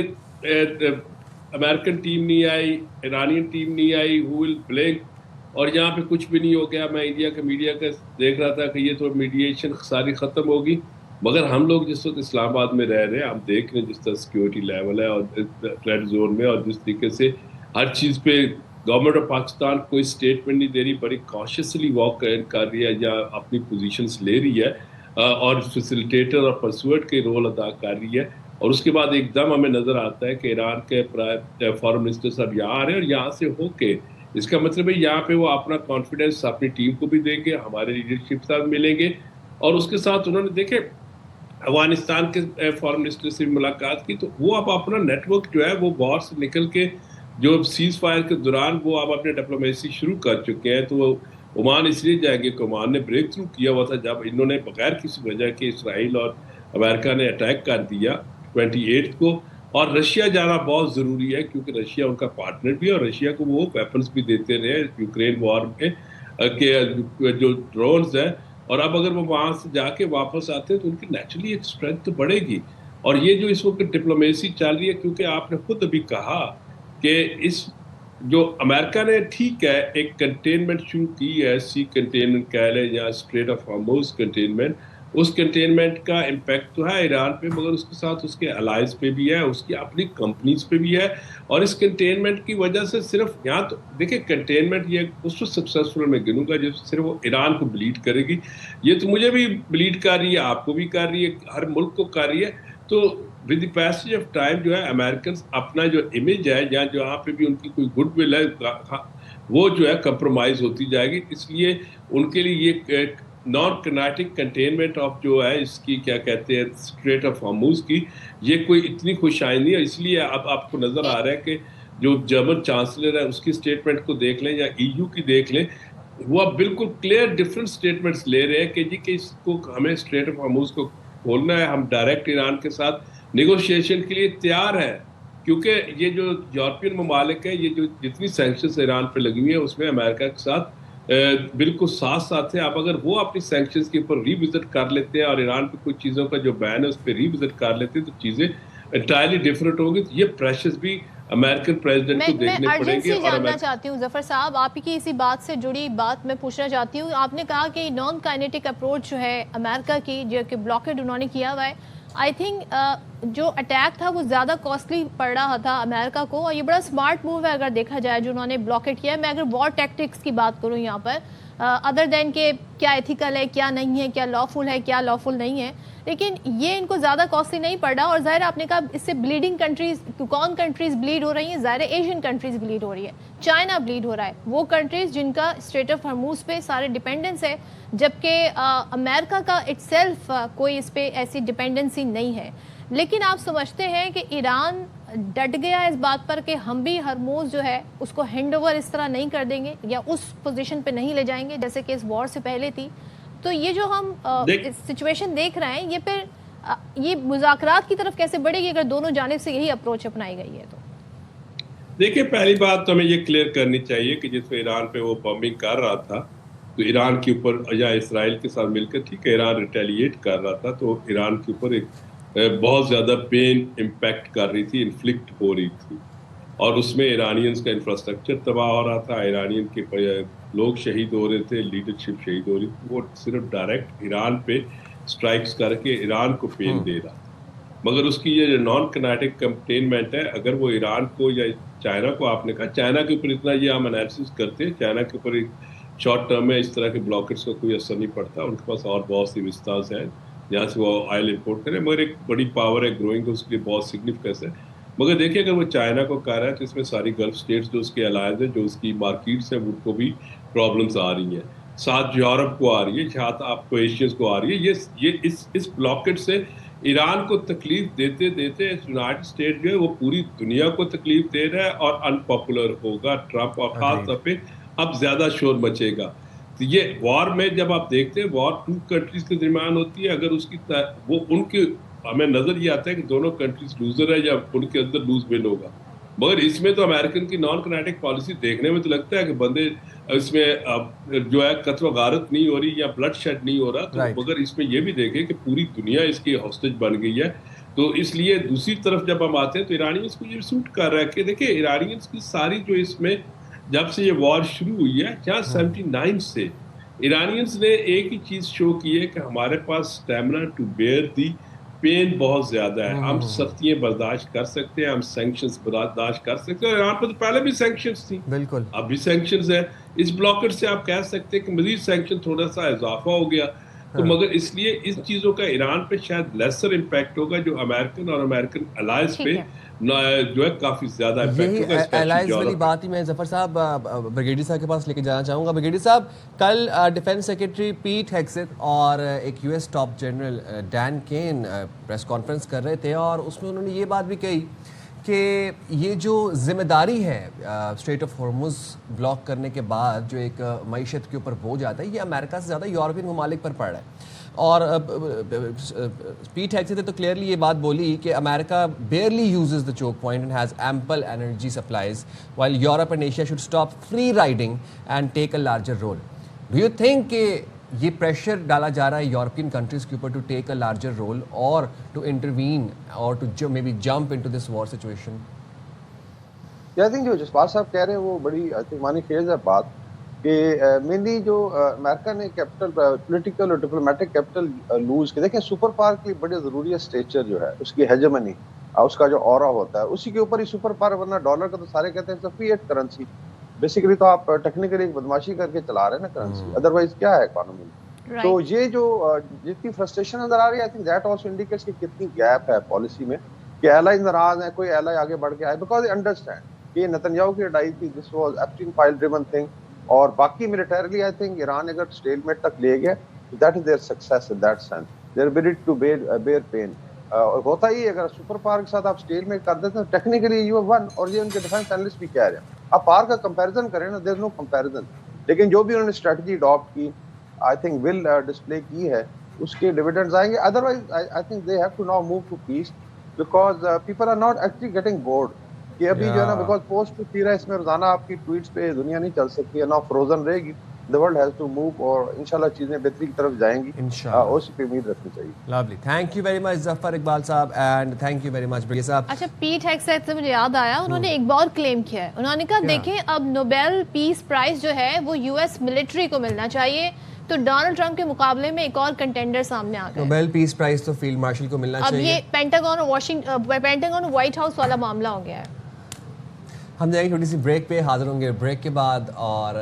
امریکن ٹیم نہیں آئی، ایرانین ٹیم نہیں آئی، who will blink، اور یہاں پہ کچھ بھی نہیں ہو گیا. میں انڈیا کے میڈیا کا دیکھ رہا تھا کہ یہ تو میڈیشن ساری ختم ہوگی، مگر ہم لوگ جس وقت اسلام آباد میں رہ رہے ہیں ہم دیکھ رہے ہیں جس طرح سیکیورٹی لیول ہے اور ریڈ زون میں، اور جس طریقے سے ہر چیز پہ گورنمنٹ آف پاکستان کوئی اسٹیٹمنٹ نہیں دے رہی، بڑی کاشیسلی واک کر رہی ہے یا اپنی پوزیشنز لے رہی ہے اور فیسیلیٹیٹر اور پرسویٹ کے رول ادا کر رہی ہے. اور اس کے بعد ایک دم ہمیں نظر آتا ہے کہ ایران کے فارن منسٹر صاحب یہاں آ رہے ہیں اور یہاں سے ہو کے اس کا مطلب ہے یہاں پہ وہ اپنا کانفیڈنس اپنی ٹیم کو بھی دیں گے، ہمارے لیڈرشپ ساتھ ملیں گے. اور اس کے ساتھ انہوں نے دیکھے افغانستان کے فارن منسٹر سے ملاقات کی تو وہ اب اپنا نیٹ ورک جو ہے وہ وار سے نکل کے جو سیز فائر کے دوران وہ اب اپنے ڈپلومیسی شروع کر چکے ہیں. تو وہ عمان اس لیے جائیں گے کہ عمان نے بریک تھرو کیا ہوا تھا جب انہوں نے بغیر کسی وجہ کے اسرائیل اور امریکہ نے اٹیک کر دیا 28 کو. اور رشیا جانا بہت ضروری ہے کیونکہ رشیا ان کا پارٹنر بھی ہے اور رشیا کو وہ ویپنز بھی دیتے رہے یوکرین وار میں کہ جو ڈرونز ہیں. اور اب اگر وہ وہاں سے جا کے واپس آتے ہیں تو ان کی نیچرلی ایک اسٹرینتھ تو بڑھے گی. اور یہ جو اس وقت ڈپلومیسی چل رہی ہے کیونکہ آپ نے خود ابھی کہا کہ اس جو امریکہ نے ٹھیک ہے ایک کنٹینمنٹ شروع کی ہے، سی کنٹینمنٹ کہہ لیں یا اسٹریٹ آف ہارموز کنٹینمنٹ، اس کنٹینمنٹ کا امپیکٹ تو ہے ایران پہ مگر اس کے ساتھ اس کے الائز پہ بھی ہے، اس کی اپنی کمپنیز پہ بھی ہے. اور اس کنٹینمنٹ کی وجہ سے صرف یہاں تو دیکھیں کنٹینمنٹ یہ اس وقت سکسیسفل میں گنوں گا جس صرف وہ ایران کو بلیڈ کرے گی. یہ تو مجھے بھی بلیڈ کر رہی ہے، آپ کو بھی کر رہی ہے، ہر ملک کو کر رہی ہے. تو with the passage of time جو ہے امریکنز اپنا جو امیج ہے یا جو یہاں پہ بھی ان کی کوئی گڈ ول ہے وہ جو ہے کمپرومائز ہوتی جائے گی. اس لیے ان کے لیے یہ نان کنیٹک کنٹینمنٹ آف جو ہے اس کی کیا کہتے ہیں اسٹریٹ آف ہارموز کی یہ کوئی اتنی خوش آئندی ہے. اس لیے اب آپ کو نظر آ رہا ہے کہ جو جرمن چانسلر ہے اس کی اسٹیٹمنٹ کو دیکھ لیں یا ای یو کی دیکھ لیں، وہ اب بالکل کلیئر ڈفرینٹ اسٹیٹمنٹس لے رہے ہیں کہ جی کہ اس کو ہمیں اسٹریٹ آف ہارموز کو کھولنا ہے، ہم ڈائریکٹ ایران کے ساتھ نیگوشیشن کے لیے تیار ہیں. کیونکہ یہ جو یورپین ممالک ہے یہ جو جتنی سینکشنز ایران پہ لگی ہوئی ہیں اس میں امریکہ کے ساتھ بالکل ساتھ ساتھ ہے. اب اگر وہ اپنی سینکشنز کے اوپر ری وزٹ کر لیتے ہیں اور ایران پہ کچھ چیزوں کا جو بین ہے اس پہ ری وزٹ کر لیتے ہیں تو چیزیں انٹائرلی ڈفرینٹ ہوگی. تو یہ پریشرز بھی امریکن پریزیڈنٹ کو دیکھنے پڑیں گے. میں جاننا چاہتی ہوں ظفر صاحب، آپ کی اسی بات سے جڑی بات میں پوچھنا چاہتی ہوں. آپ نے کہا کہ نان کائنیٹک اپروچ جو ہے امریکہ کی جو کہ بلاکڈ انہوں نے کیا ہوا ہے، آئی تھنک جو اٹیک تھا وہ زیادہ کاسٹلی پڑ رہا تھا امریکہ کو اور یہ بڑا اسمارٹ موو ہے اگر دیکھا جائے جو انہوں نے بلاکڈ کیا ہے. میں اگر وار ٹیکٹکس کی بات کروں یہاں پر ادر دین کہ کیا ایتھیکل ہے کیا نہیں ہے، کیا لافل ہے کیا لافل نہیں ہے، لیکن یہ ان کو زیادہ کاسٹلی نہیں پڑ رہا. اور ظاہر آپ نے کہا اس سے بلیڈنگ کنٹریز کون کنٹریز بلیڈ ہو رہی ہیں؟ ظاہر ایشین کنٹریز بلیڈ ہو رہی ہے، چائنا بلیڈ ہو رہا ہے، وہ کنٹریز جن کا اسٹریٹ آف ہارموز پہ سارے ڈپینڈنس ہے، جبکہ امریکہ کا اٹ سیلف کوئی اس پہ ایسی ڈپینڈنسی نہیں ہے. لیکن آپ سمجھتے ہیں کہ ایران ڈٹ گیا اس بات پر کہ ہم بھی ہرموز جو ہے اس کو ہینڈ اوور اس طرح نہیں کر دیں گے یا اس پوزیشن پہ نہیں لے جائیں گے جیسے کہ اس وار سے پہلے تھی؟ تو یہ جو ہم سچویشن دیکھ رہے ہیں یہ پھر یہ مذاکرات کی طرف کیسے بڑھے گی اگر دونوں جانب سے یہی اپروچ اپنائی گئی ہے؟ تو دیکھیں پہلی بات تو ہمیں یہ کلیئر کرنی چاہیے کہ جس میں ایران پہ وہ بمبنگ کر رہا تھا تو ایران کے اوپر یا اسرائیل کے ساتھ مل کر ٹھیک ہے ایران ریٹیلیٹ کر رہا تھا تو ایران کے اوپر ایک بہت زیادہ پین امپیکٹ کر رہی تھی، انفلکٹ ہو رہی تھی. اور اس میں ایرانینز کا انفراسٹرکچر تباہ ہو رہا تھا، ایرانین کے لوگ شہید ہو رہے تھے، لیڈرشپ شہید ہو رہی تھی. وہ صرف ڈائریکٹ ایران پہ اسٹرائکس کر کے ایران کو پین دے رہا تھا. مگر اس کی یہ جو نان کنیٹک کنٹینمنٹ ہے، اگر وہ ایران کو یا چائنا کو، آپ نے کہا چائنا کے اوپر اتنا یہ ہم انالیسس کرتے ہیں، چائنا کے اوپر ایک شارٹ ٹرم میں اس طرح کے بلاکرز کا کوئی اثر نہیں پڑتا. ان کے پاس اور بہت سی وسطاز ہیں جہاں سے وہ آئل امپورٹ کریں، مگر ایک بڑی پاور ہے گروئنگ، اس کے لیے بہت سگنیفیکنس ہے. مگر دیکھیے اگر وہ چائنا کو کہہ رہا ہے تو اس میں ساری گلف اسٹیٹس جو اس کے الائز ہیں، جو اس کی مارکیٹس ہیں، ان کو بھی پرابلمس آ رہی ہیں، ساتھ یورپ کو آ رہی ہے، ساتھ آپ کو ایشینز کو آ رہی ہے. یہ اس بلاکٹ سے ایران کو تکلیف دیتے دیتے یونائٹڈ اسٹیٹ جو ہے وہ پوری دنیا کو تکلیف دے رہا ہے اور انپاپولر ہوگا ٹرمپ، اور خاص طور پہ اب زیادہ شور مچے گا. تو یہ وار میں جب آپ دیکھتے ہیں وار 2 کنٹریز کے درمیان ہوتی ہے، اگر اس کی وہ ان کے ہمیں نظر یہ آتا ہے کہ دونوں کنٹریز لوزر ہے یا ان کے اندر لوز ون ہوگا. مگر اس میں تو امریکن کی نان کنیٹک پالیسی دیکھنے میں تو لگتا ہے کہ بندے اس میں جو ہے قتل و غارت نہیں ہو رہی یا بلڈ شیڈ نہیں ہو رہا. تو مگر اس میں یہ بھی دیکھیں کہ پوری دنیا اس کی ہاسٹیج بن گئی ہے. تو اس لیے دوسری طرف جب ہم آتے ہیں تو ایرانینز کو یہ سوٹ کر رہا ہے کہ دیکھیں ایرانینز کی ساری جو اس میں جب سے یہ وار شروع ہوئی ہے، جہاں 79 سے ایرانینز نے ایک ہی چیز شو کی ہے کہ ہمارے پاس stamina to bear the pain بہت زیادہ ہے، ہم سختیاں برداشت کر سکتے ہیں، ہم سینکشنز برداشت کر سکتے ہیں. اور یہاں پہ تو پہلے بھی سینکشنز تھیں، بالکل اب بھی سینکشنز ہیں. اس بلاکر سے آپ کہہ سکتے ہیں کہ مزید سینکشن تھوڑا سا اضافہ ہو گیا. تو مگر اس لیے اس چیزوں کا ایران پہ شاید لیسر امپیکٹ ہوگا، جو امریکن اور امریکن الائز پہ جو ہے کافی زیادہ امپیکٹ ہوگا. یہی الائز والی بات ہی میں ظفر صاحب بریگیڈیئر صاحب کے پاس لے کے جانا چاہوں گا. بریگیڈیئر صاحب، کل ڈیفنس سیکرٹری پیٹ ہیگسیت اور ایک U S top general Dan Caine press conference کر رہے تھے، اور اس میں انہوں نے یہ بات بھی کہی کہ یہ جو ذمہ داری ہے اسٹریٹ آف ہارمز بلاک کرنے کے بعد جو ایک معیشت کے اوپر بوجھ آتا ہے، یہ امریکہ سے زیادہ یورپین ممالک پر پڑ رہا ہے. اور پیٹ ہیگسیت نے تو کلیئرلی یہ بات بولی کہ امریکہ barely uses the choke point and has ample energy supplies while Europe and Asia should stop free riding and take a larger role. Do you think کہ یہ پریشر ڈالا جا رہا ہے یورپین کنٹریز کے اوپر to take a larger role اور to intervene اور to maybe jump into this war situation? I think جو جسپال صاحب کہہ رہے ہیں وہ بڑی معنی خیز ہے بات، کہ مینلی جو امریکہ نے کیپٹل پولیٹیکل اور ڈپلومیٹک کیپٹل لوز کے، دیکھیں سپر پاور کی بڑی ضروری ہے اسٹیچر جو ہے، اس کی ہیجمنی، اس کا جو اورا ہوتا ہے، اسی کے اوپر ہی سپر پاور، ورنہ ڈالر کا تو سارے کہتے ہیں فیٹ کرنسی. بیسیکلی تو آپ ٹیکنیکلی ایک بدماشی کر کے چلا رہے ہیں نا کرنسی، ادروائز کیا ہے اکانومی میں. تو یہ جو جتنی فرسٹریشن نظر آ رہی ہے، I think that also indicates کہ کتنی گیپ ہے پالیسی میں، کہ ایلائز ناراض ہیں، کوئی ایلائی آگے بڑھ کے آئے، بیکاز دے انڈرسٹینڈ کہ نتنیاہو کی لڑائی تھی، this was Epstein file driven thing. اور باقی ملیٹریلی آئی تھنک ایران اگر اسٹیل میٹ تک لے گیا، that is their success in that sense, their ability to bear pain. اور ہوتا ہی اگر سپر پاور کے ساتھ آپ اسٹیل میٹ کر دیتے ہیں ٹیکنیکلی یو ون، اور یہ ان کے ڈیفینس اینالسٹ بھی کہہ رہے ہیں. آپ پار کا کمپیریزن کریں نا، دیر از نو کمپیریزن. لیکن جو بھی انہوں نے اسٹریٹجی اڈاپٹ کی، آئی تھنک ول ڈسپلے کی ہے، اس کے ڈیویڈنڈز آئیں گے. Otherwise I think they have to now move to peace, because people are not actually getting bored. کہ ابھی جو ہے نا، بیکاز پوسٹ ٹو تھی رہا ہے، اس میں روزانہ آپ کی ٹویٹس پہ دنیا نہیں چل سکتی ہے، نہ فروزن رہے گی. The world has to move، اور انشاءاللہ چیزیں بہتری کی طرف جائیں گی، انشاءاللہ اسی پہ امید رکھنی چاہیے. Lovely, thank you very much Zafar Iqbal sahab, and thank you very much brigadier sahab. اچھا، پیٹ ہیگسیت سے مجھے یاد آیا، انہوں نے ایک اور کلیم کیا ہے. انہوں نے کہا دیکھیں اب نوبیل پیس پرائز جو ہے وہ یو ایس ملٹری کو ملنا چاہیے. تو ڈونلڈ ٹرمپ کے مقابلے میں ایک اور کنٹینڈر سامنے آ گیا. نوبیل پیس پرائز تو فیلڈ مارشل کو ملنا چاہیے. اب یہ پینٹاگون اور وائٹ ہاؤس والا معاملہ ہو گیا ہے. ہم جائیں گے چھوٹی سی بریک پہ، حاضر ہوں گے بریک کے بعد، اور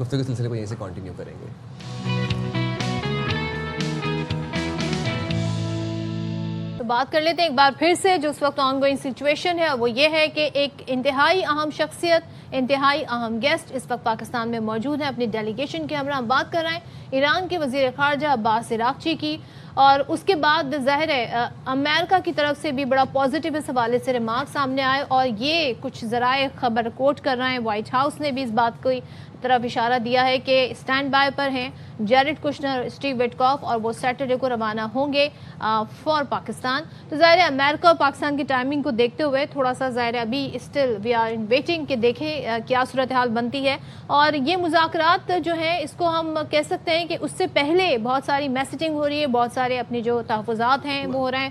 گفتگو کے سلسلے کو یہیں سے کنٹینیو کریں گے. تو بات کر لیتے ہیں ایک بار پھر سے جو اس وقت آن گوئنگ سچویشن ہے، وہ یہ ہے کہ ایک انتہائی اہم شخصیت، انتہائی اہم گیسٹ اس وقت پاکستان میں موجود ہیں. اپنی ڈیلیگیشن کے ہمراہ ہم بات کر رہے ہیں ایران کے وزیر خارجہ عباس عراقچی کی، اور اس کے بعد ظاہر ہے امریکہ کی طرف سے بھی بڑا پازیٹیو اس حوالے سے ریمارک سامنے آئے، اور یہ کچھ ذرائع خبر کوٹ کر رہے ہیں. وائٹ ہاؤس نے بھی اس بات کو طرف اشارہ دیا ہے کہ اسٹینڈ بائی پر ہیں جیریڈ کشنر، اسٹیو وٹکاف، اور وہ سیٹرڈے کو روانہ ہوں گے فار پاکستان. تو ظاہر ہے امریکہ اور پاکستان کی ٹائمنگ کو دیکھتے ہوئے تھوڑا سا ظاہر ہے ابھی still we are in waiting کہ دیکھیں کیا صورتحال بنتی ہے. اور یہ مذاکرات جو ہیں اس کو ہم کہہ سکتے ہیں کہ اس سے پہلے بہت ساری میسیجنگ ہو رہی ہے، بہت سارے اپنے جو تحفظات ہیں وہ ہو رہے ہیں.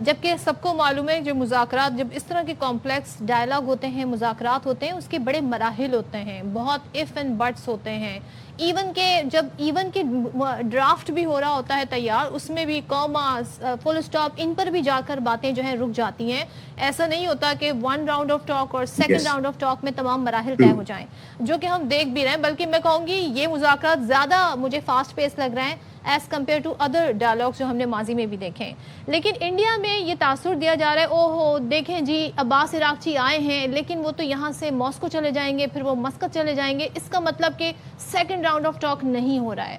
جبکہ سب کو معلوم ہے جو مذاکرات، جب اس طرح کے کمپلیکس ڈائلاگ ہوتے ہیں، مذاکرات ہوتے ہیں، اس کے بڑے مراحل ہوتے ہیں، بہت اف اینڈ بٹس ہوتے ہیں. ایون کے ڈرافٹ بھی ہو رہا ہوتا ہے تیار، اس میں بھی کاماز، فل اسٹاپ، ان پر بھی جا کر باتیں جو ہیں رک جاتی ہیں. ایسا نہیں ہوتا کہ 1 راؤنڈ آف ٹاک اور 2nd راؤنڈ آف ٹاک میں تمام مراحل طے ہو جائیں، جو کہ ہم دیکھ بھی رہے ہیں. بلکہ میں کہوں گی یہ مذاکرات زیادہ مجھے فاسٹ پیس لگ رہے ہیں as compared to other dialogues جو ہم نے ماضی میں بھی دیکھے ہیں. لیکن انڈیا میں یہ تاثر دیا جا رہا ہے، اوہو دیکھیں جی عباس عراقچی آئے ہیں لیکن وہ تو یہاں سے ماسکو چلے جائیں گے، پھر وہ مسقط چلے جائیں گے. اس کا مطلب کہ 2nd راؤنڈ آف ٹاک نہیں ہو رہا ہے.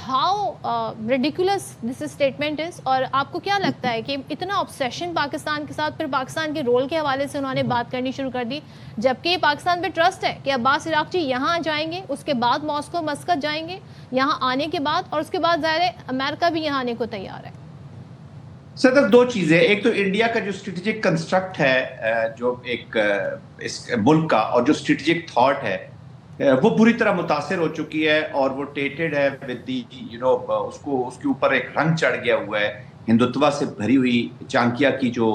How ridiculous this statement is. اور آپ کو کیا لگتا ہے کہ اتنا آبسیشن پاکستان کے ساتھ، پھر پاکستان کے رول کے حوالے سے انہوں نے بات کرنی شروع کر دی، جبکہ یہ پاکستان پہ ٹرسٹ ہے کہ عباس عراقچی یہاں جائیں گے، اس کے بعد ماسکو مسقط جائیں گے یہاں آنے کے بعد، اور اس کے بعد ظاہر ہے امریکہ بھی یہاں آنے کو تیار ہے. صدر 2 چیزیں، ایک تو انڈیا کا جو اسٹریٹجک کنسٹرکٹ ہے جو ایک اس ملک کا، اور جو اسٹریٹجک تھاٹ ہے وہ پوری طرح متاثر ہو چکی ہے، اور وہ ٹیٹڈ ہے ود دی اس کے اوپر ایک رنگ چڑھ گیا ہوا ہے ہندوتوا سے بھری ہوئی. چانکیا کی جو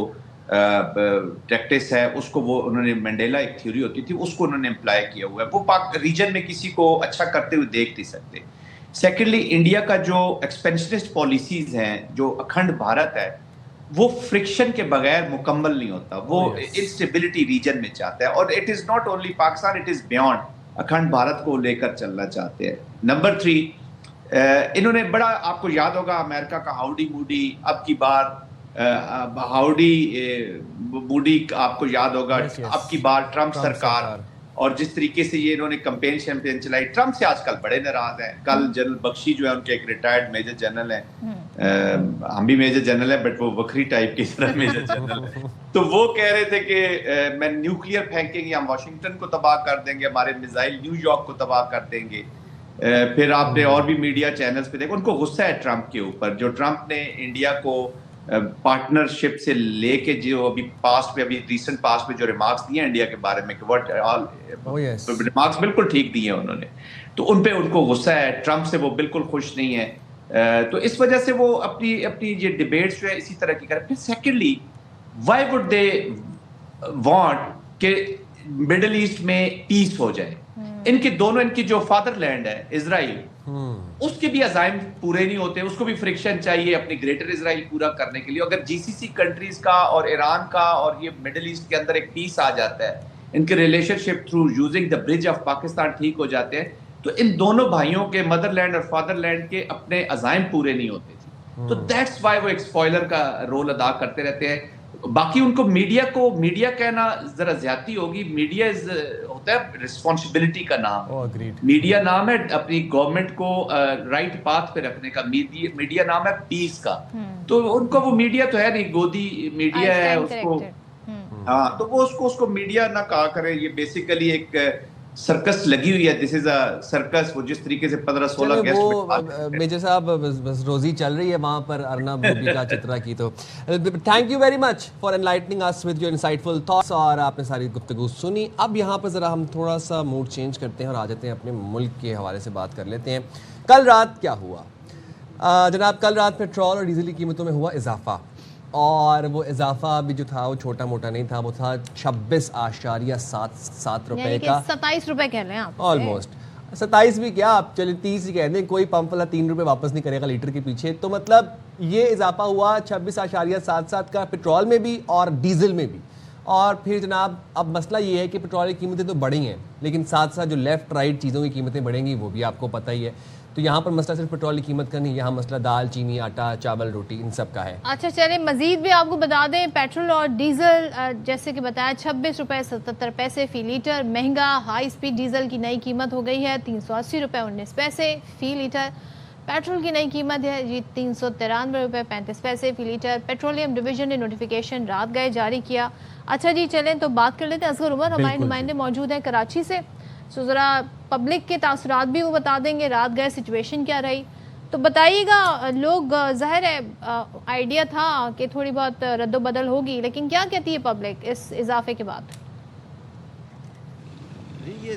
ٹیکٹس ہے اس کو وہ انہوں نے، مینڈیلا ایک تھیوری ہوتی تھی اس کو انہوں نے امپلائی کیا ہوا ہے. وہ پاک ریجن میں کسی کو اچھا کرتے ہوئے دیکھ نہیں سکتے. سیکنڈلی انڈیا کا جو ایکسپینشنسٹ پالیسیز ہیں، جو اکھنڈ بھارت ہے، وہ فرکشن کے بغیر مکمل نہیں ہوتا. وہ انسٹیبلٹی ریجن میں چاہتا ہے، اور it is not only Pakistan, it is beyond. Akhand Bharat کو لے کر چلنا چاہتے ہیں. نمبر 3، انہوں نے بڑا، آپ کو یاد ہوگا امریکہ کا ہاؤڈی موڈی، اب کی بار ہاؤڈی موڈی آپ کو یاد ہوگا، اب کی بار ٹرمپ سرکار، اور جس طریقے سے یہ انہوں نے کمپین شیمپین چلائی. ٹرمپ سے آج کل بڑے ناراض ہیں. کل جنرل بخشی جو ہے ان کے ایک ریٹائرڈ میجر جنرل ہیں، ہم بھی میجر جنرل ہیں بٹ وہ وکری ٹائپ کی طرح میجر جنرل ہیں، تو وہ کہہ رہے تھے کہ میں نیوکلیئر پھینکیں گے، ہم واشنگٹن کو تباہ کر دیں گے، ہمارے میزائل نیو یارک کو تباہ کر دیں گے. پھر آپ نے اور بھی میڈیا چینلز پہ دیکھا، ان کو غصہ ہے ٹرمپ کے اوپر. جو ٹرمپ نے انڈیا کو پارٹنرشپ سے لے کے جو ابھی پاسٹ میں، ابھی ریسنٹ پاسٹ میں جو ریمارکس دیے ہیں انڈیا کے بارے میں، کہ ریمارکس بالکل ٹھیک دیے ہیں انہوں نے، تو ان پہ ان کو غصہ ہے. ٹرمپ سے وہ بالکل خوش نہیں ہے. تو اس وجہ سے وہ اپنی یہ ڈیبیٹس جو ہے اسی طرح کی کریں. پھر secondly, Y would they want کہ مڈل ایسٹ میں پیس ہو جائے؟ ان کی جو فادر لینڈ ہے اسرائیل، اس کے بھی عزائم پورے نہیں ہوتے، اس کو بھی فرکشن چاہیے اپنی گریٹر اسرائیل پورا کرنے کے لیے. اگر جی سی سی کنٹریز کا اور ایران کا اور یہ مڈل ایسٹ کے اندر ایک پیس آ جاتا ہے، ان کے relation ship through using the bridge of Pakistan ٹھیک ہو جاتے ہیں، تو ان دونوں بھائیوں کے مدر لینڈ اور فادر لینڈ کے اپنے عزائم پورے نہیں ہوتے تھے. تو دیٹس وائی وہ ایک اسپوائلر کا رول ادا کرتے رہتے ہیں. باقی ان کو میڈیا کہنا ذرا زیادتی ہوگی. میڈیا ہوتا ہے رسپانسبلٹی کا نام. میڈیا نام ہے اپنی گورنمنٹ کو رائٹ پاتھ پہ رکھنے کا. میڈیا نام ہے پیس کا. تو ان کو وہ میڈیا تو ہے نہیں، گودی میڈیا ہے اس کو. ہاں، تو وہ اس کو میڈیا نہ کہا کرے. یہ بیسیکلی ایک سرکس لگی ہوئی ہے. دس از اے سرکس. وہ جس طریقے سے 15-16 گیسٹ میجر صاحب بس روزی چل رہی ہے وہاں پر ارنب کا چترا کی. تو thank you very much for enlightening us with your insightful thoughts, اور آپ نے ساری گفتگو سنی. اب یہاں پر ذرا ہم تھوڑا سا موڈ چینج کرتے ہیں اور آ جاتے ہیں اپنے ملک کے حوالے سے بات کر لیتے ہیں. کل رات کیا ہوا جناب؟ کل رات پٹرول اور ڈیزل کی قیمتوں میں ہوا اضافہ، اور وہ اضافہ بھی جو تھا وہ چھوٹا موٹا نہیں تھا، وہ تھا 26.77 روپے کا. 27 روپے کہہ رہے ہیں آپ. آلموسٹ 27 بھی کیا، آپ چلے 30 ہی کہہ دیں. کوئی پمپ والا 3 روپے واپس نہیں کرے گا لیٹر کے پیچھے. تو مطلب یہ اضافہ ہوا 26.77 کا پٹرول میں بھی اور ڈیزل میں بھی. اور پھر جناب اب مسئلہ یہ ہے کہ پٹرول کی قیمتیں تو بڑھی ہیں، لیکن ساتھ ساتھ جو لیفٹ رائٹ چیزوں کی قیمتیں بڑھیں گی وہ بھی آپ کو پتہ ہی ہے. تو یہاں پر مسئلہ صرف پٹرول کی قیمت کا نہیں، یہاں مسئلہ دال، چینی، آٹا، چاول، روٹی، ان سب کا ہے. اچھا چلیں مزید بھی آپ کو بتا دیں، پیٹرول اور ڈیزل جیسے کہ بتایا 26 روپے 77 پیسے فی لیٹر مہنگا. ہائی اسپیڈ ڈیزل کی نئی قیمت ہو گئی ہے 380 روپے 19 پیسے فی لیٹر. پیٹرول کی نئی قیمت ہے جی 393 روپے 35 پیسے فی لیٹر. پیٹرولیم ڈویژن نے نوٹیفیکیشن رات گئے جاری کیا. اچھا جی چلیں تو بات کر لیتے ہیں. اصغر عمر ہمارے نمائندے موجود ہیں کراچی سے، سو ذرا پبلک کے تاثرات بھی وہ بتا دیں گے، رات گئے سچویشن کیا رہی. تو بتائیے گا. لوگ ظاہر ہے آئیڈیا تھا کہ تھوڑی بہت رد و بدل ہوگی، لیکن کیا کہتی ہے پبلک اس اضافے کے بعد؟ یہ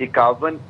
51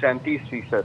37%।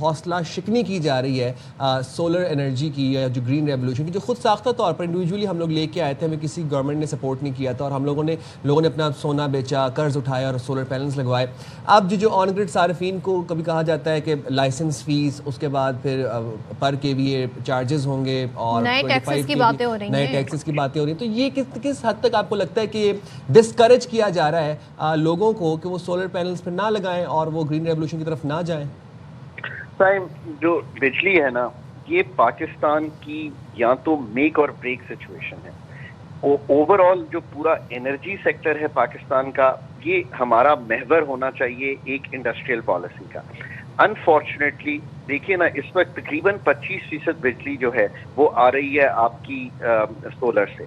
حوصلہ شکنی کی جا رہی ہے سولر انرجی کی یا جو گرین ریولوشن کی، جو خود ساختہ طور پر انڈیویجولی ہم لوگ لے کے آئے تھے، ہمیں کسی گورنمنٹ نے سپورٹ نہیں کیا تھا اور ہم لوگوں نے اپنا سونا بیچا، قرض اٹھایا اور سولر پینلز لگوائے. اب جو آن گریڈ صارفین کو کبھی کہا جاتا ہے کہ لائسنس فیس، اس کے بعد پھر پر کے وی اے چارجز ہوں گے اور نئے ٹیکسز کی باتیں ہو رہی ہیں، نئے ٹیکسز کی باتیں ہو رہی ہیں. تو یہ کس حد تک آپ کو لگتا ہے کہ یہ ڈسکریج کیا جا رہا ہے لوگوں کو کہ وہ سولر پینلز پہ نہ لگائیں اور وہ گرین ریولوشن کی طرف نہ جائیں؟ جو بجلی ہے نا، یہ پاکستان کی یا تو میک اور بریک سچویشن ہے. اوور آل جو پورا انرجی سیکٹر ہے پاکستان کا، یہ ہمارا محور ہونا چاہیے ایک انڈسٹریل پالیسی کا. انفارچونیٹلی دیکھیے نا، اس وقت تقریباً 25% بجلی جو ہے وہ آ رہی ہے آپ کی سولر سے.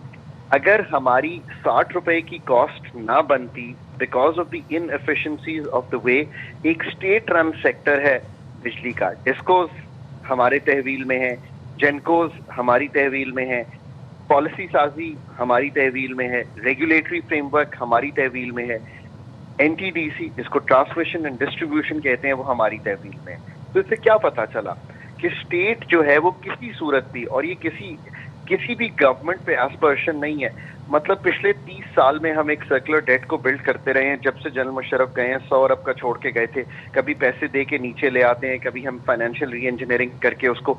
اگر ہماری 60 روپے کی کاسٹ نہ بنتی because of the inefficiencies of the way, ایک اسٹیٹ رن سیکٹر ہے بجلی کا. ڈسکوز ہمارے تحویل میں ہے، جنکوز ہماری تحویل میں ہے، پالیسی سازی ہماری تحویل میں ہے، ریگولیٹری فریم ورک ہماری تحویل میں ہے، NTDC جس کو ٹرانسمیشن اینڈ ڈسٹریبیوشن کہتے ہیں وہ ہماری تحویل میں ہے. تو اس سے کیا پتا چلا کہ اسٹیٹ جو ہے وہ کسی صورت بھی، اور یہ کسی بھی گورنمنٹ پہ ایسپرشن نہیں ہے. مطلب پچھلے 30 سال میں ہم ایک سرکولر ڈیٹ کو بلڈ کرتے رہے ہیں. جب سے جنرل مشرف گئے ہیں 100 ارب کا چھوڑ کے گئے تھے. کبھی پیسے دے کے نیچے لے آتے ہیں، کبھی ہم فائنینشیل ری انجینئرنگ کر کے اس کو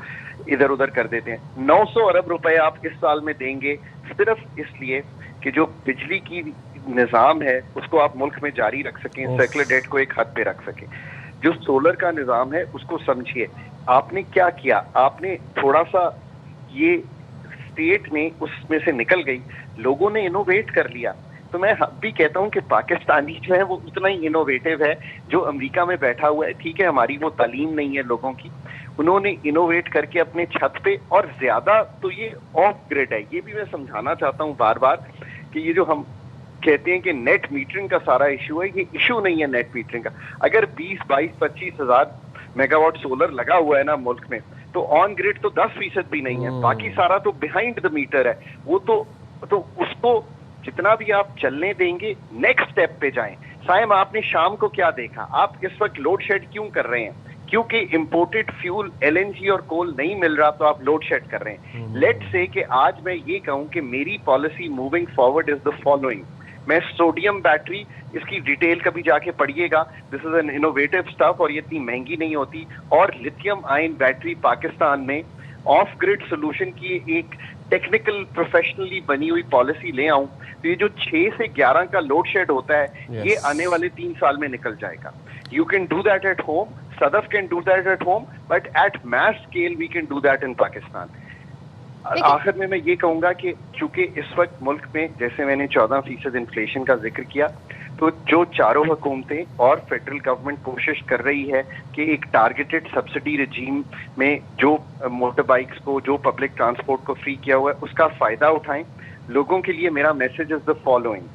ادھر ادھر کر دیتے ہیں. 900 ارب روپے آپ اس سال میں دیں گے صرف اس لیے کہ جو بجلی کی نظام ہے اس کو آپ ملک میں جاری رکھ سکیں، سرکولر ڈیٹ کو ایک حد پہ رکھ سکیں. جو سولر کا نظام ہے اس کو سمجھیے. آپ نے کیا کیا، آپ نے تھوڑا سا یہ اسٹیٹ میں اس میں سے نکل گئی، لوگوں نے انوویٹ کر لیا. تو میں اب بھی کہتا ہوں کہ پاکستانی جو ہے وہ اتنا ہی انوویٹو ہے جو امریکہ میں بیٹھا ہوا ہے. ٹھیک ہے ہماری وہ تعلیم نہیں ہے لوگوں کی، انہوں نے انوویٹ کر کے اپنے چھت پہ، اور زیادہ تو یہ آف گریڈ ہے. یہ بھی میں سمجھانا چاہتا ہوں بار بار کہ یہ جو ہم کہتے ہیں کہ نیٹ میٹرنگ کا سارا ایشو ہے، یہ ایشو نہیں ہے نیٹ میٹرنگ کا. اگر 20-22-25 ہزار میگا واٹ سولر لگا ہوا ہے نا ملک میں، تو آن گریڈ تو 10% بھی نہیں ہے. باقی سارا تو بیہائنڈ دا میٹر ہے. وہ تو اس کو جتنا بھی آپ چلنے دیں گے نیکسٹ اسٹیپ پہ جائیں. سائم آپ نے شام کو کیا دیکھا؟ آپ اس وقت لوڈ شیڈ کیوں کر رہے ہیں؟ کیونکہ امپورٹڈ فیول LNG اور کول نہیں مل رہا تو آپ لوڈ شیڈ کر رہے ہیں. لیٹ سے کہ آج میں یہ کہوں کہ میری policy moving forward is the following. میں سوڈیم بیٹری، اس کی ڈیٹیل کبھی جا کے پڑھیے گا، دس از این انوویٹو اسٹف اور یہ اتنی مہنگی نہیں ہوتی. اور لتھیم آئن بیٹری پاکستان میں آف گریڈ سولوشن کی ایک ٹیکنیکل پروفیشنلی بنی ہوئی پالیسی لے آؤں تو یہ جو 6 سے 11 کا لوڈ شیڈ ہوتا ہے یہ آنے والے 3 سال میں نکل جائے گا. You can do that at home, Sadaf can do that at home, but at mass scale we can do that in Pakistan. آخر میں یہ کہوں گا کہ چونکہ اس وقت ملک میں جیسے میں نے 14% انفلیشن کا ذکر کیا، تو جو چاروں حکومتیں اور فیڈرل گورنمنٹ کوشش کر رہی ہے کہ ایک ٹارگیٹڈ سبسڈی رجیم میں جو موٹر بائکس کو، جو پبلک ٹرانسپورٹ کو فری کیا ہوا ہے اس کا فائدہ اٹھائیں. لوگوں کے لیے میرا message is the following: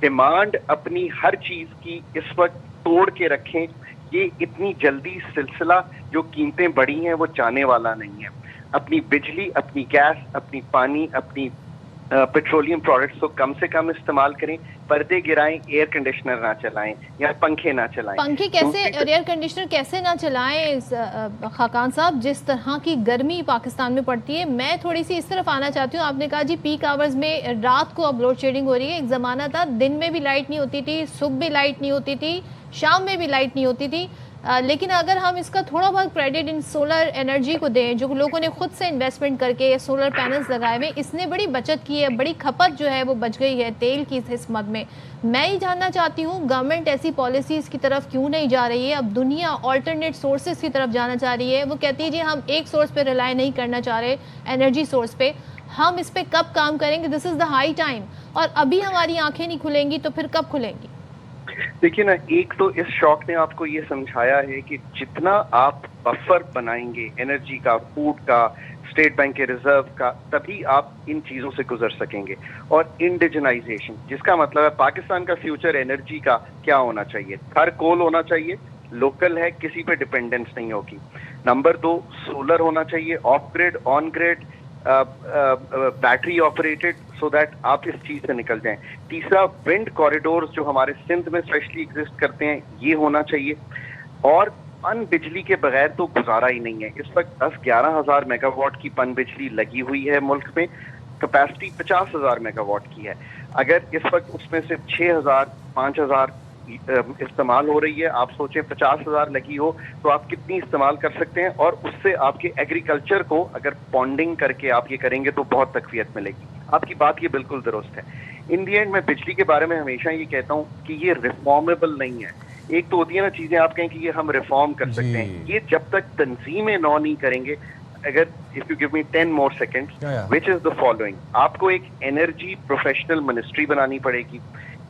demand اپنی ہر چیز کی اس وقت توڑ کے رکھیں. یہ اتنی جلدی سلسلہ جو قیمتیں بڑھی ہیں وہ چاہنے والا نہیں ہے. اپنی بجلی، اپنی گیس، اپنی پانی، اپنی پیٹرولیم پروڈکٹس کو کم سے کم استعمال کریں. پردے گرائیں، ایئر کنڈیشنر نہ چلائیں یا پنکھے نہ چلائیں. پنکھے کیسے، ایئر کنڈیشنر کیسے نہ چلائیں خاقان صاحب؟ جس طرح کی گرمی پاکستان میں پڑتی ہے. میں تھوڑی سی اس طرف آنا چاہتی ہوں. آپ نے کہا جی پیک آورز میں رات کو اب لوڈ شیڈنگ ہو رہی ہے. ایک زمانہ تھا دن میں بھی لائٹ نہیں ہوتی تھی، صبح بھی لائٹ نہیں ہوتی تھی، شام میں بھی لائٹ نہیں ہوتی تھی. لیکن اگر ہم اس کا تھوڑا بہت کریڈٹ ان سولر انرجی کو دیں، جو لوگوں نے خود سے انویسٹمنٹ کر کے سولر پینلز لگائے ہوئے، اس نے بڑی بچت کی ہے، بڑی کھپت جو ہے وہ بچ گئی ہے تیل کی اس مد میں. میں یہ جاننا چاہتی ہوں گورنمنٹ ایسی پالیسیز کی طرف کیوں نہیں جا رہی ہے؟ اب دنیا آلٹرنیٹ سورسز کی طرف جانا چاہ رہی ہے. وہ کہتی ہے جی ہم ایک سورس پہ ریلائی نہیں کرنا چاہ رہے، انرجی سورس پہ. ہم اس پہ کب کام کریں گے؟ دس از دا ہائی ٹائم. اور ابھی ہماری آنکھیں نہیں کھلیں گی تو پھر کب کھلیں گی؟ دیکھیے نا، ایک تو اس شوق نے آپ کو یہ سمجھایا ہے کہ جتنا آپ بفر بنائیں گے انرجی کا، فوڈ کا، اسٹیٹ بینک کے ریزرو کا، تبھی آپ ان چیزوں سے گزر سکیں گے. اور انڈیجنائزیشن، جس کا مطلب ہے پاکستان کا فیوچر انرجی کا کیا ہونا چاہیے؟ ہر کول ہونا چاہیے، لوکل ہے، کسی پہ ڈپینڈنس نہیں ہوگی. نمبر 2 سولر ہونا چاہیے، off grid, on grid, battery operated, so that آپ اس چیز سے نکل جائیں. تیسرا ونڈ کوریڈورز جو ہمارے سندھ میں اسپیشلی ایگزسٹ کرتے ہیں یہ ہونا چاہیے. اور پن بجلی کے بغیر تو گزارا ہی نہیں ہے. اس وقت 10-11 ہزار میگا واٹ کی پن بجلی لگی ہوئی ہے ملک میں, کیپیسٹی 50,000 میگا واٹ کی ہے. اگر اس وقت اس میں سے 6,000 5,000 استعمال ہو رہی ہے, آپ سوچیں 50,000 لگی ہو تو آپ کتنی استعمال کر سکتے ہیں, اور اس سے آپ کے ایگریکلچر کو اگر پونڈنگ کر کے آپ یہ کریں گے تو بہت تقویت ملے گی. آپ کی بات یہ بالکل درست ہے. ان دی اینڈ میں بجلی کے بارے میں ہمیشہ یہ کہتا ہوں کہ یہ ریفارمیبل نہیں ہے. ایک تو ہوتی ہے نا چیزیں آپ کہیں کہ یہ ہم ریفارم کر سکتے ہیں, یہ جب تک تنظیمیں نو نہیں کریں گے. اگر if you give me 10 more seconds, which is the following, آپ کو ایک انرجی پروفیشنل منسٹری بنانی پڑے گی,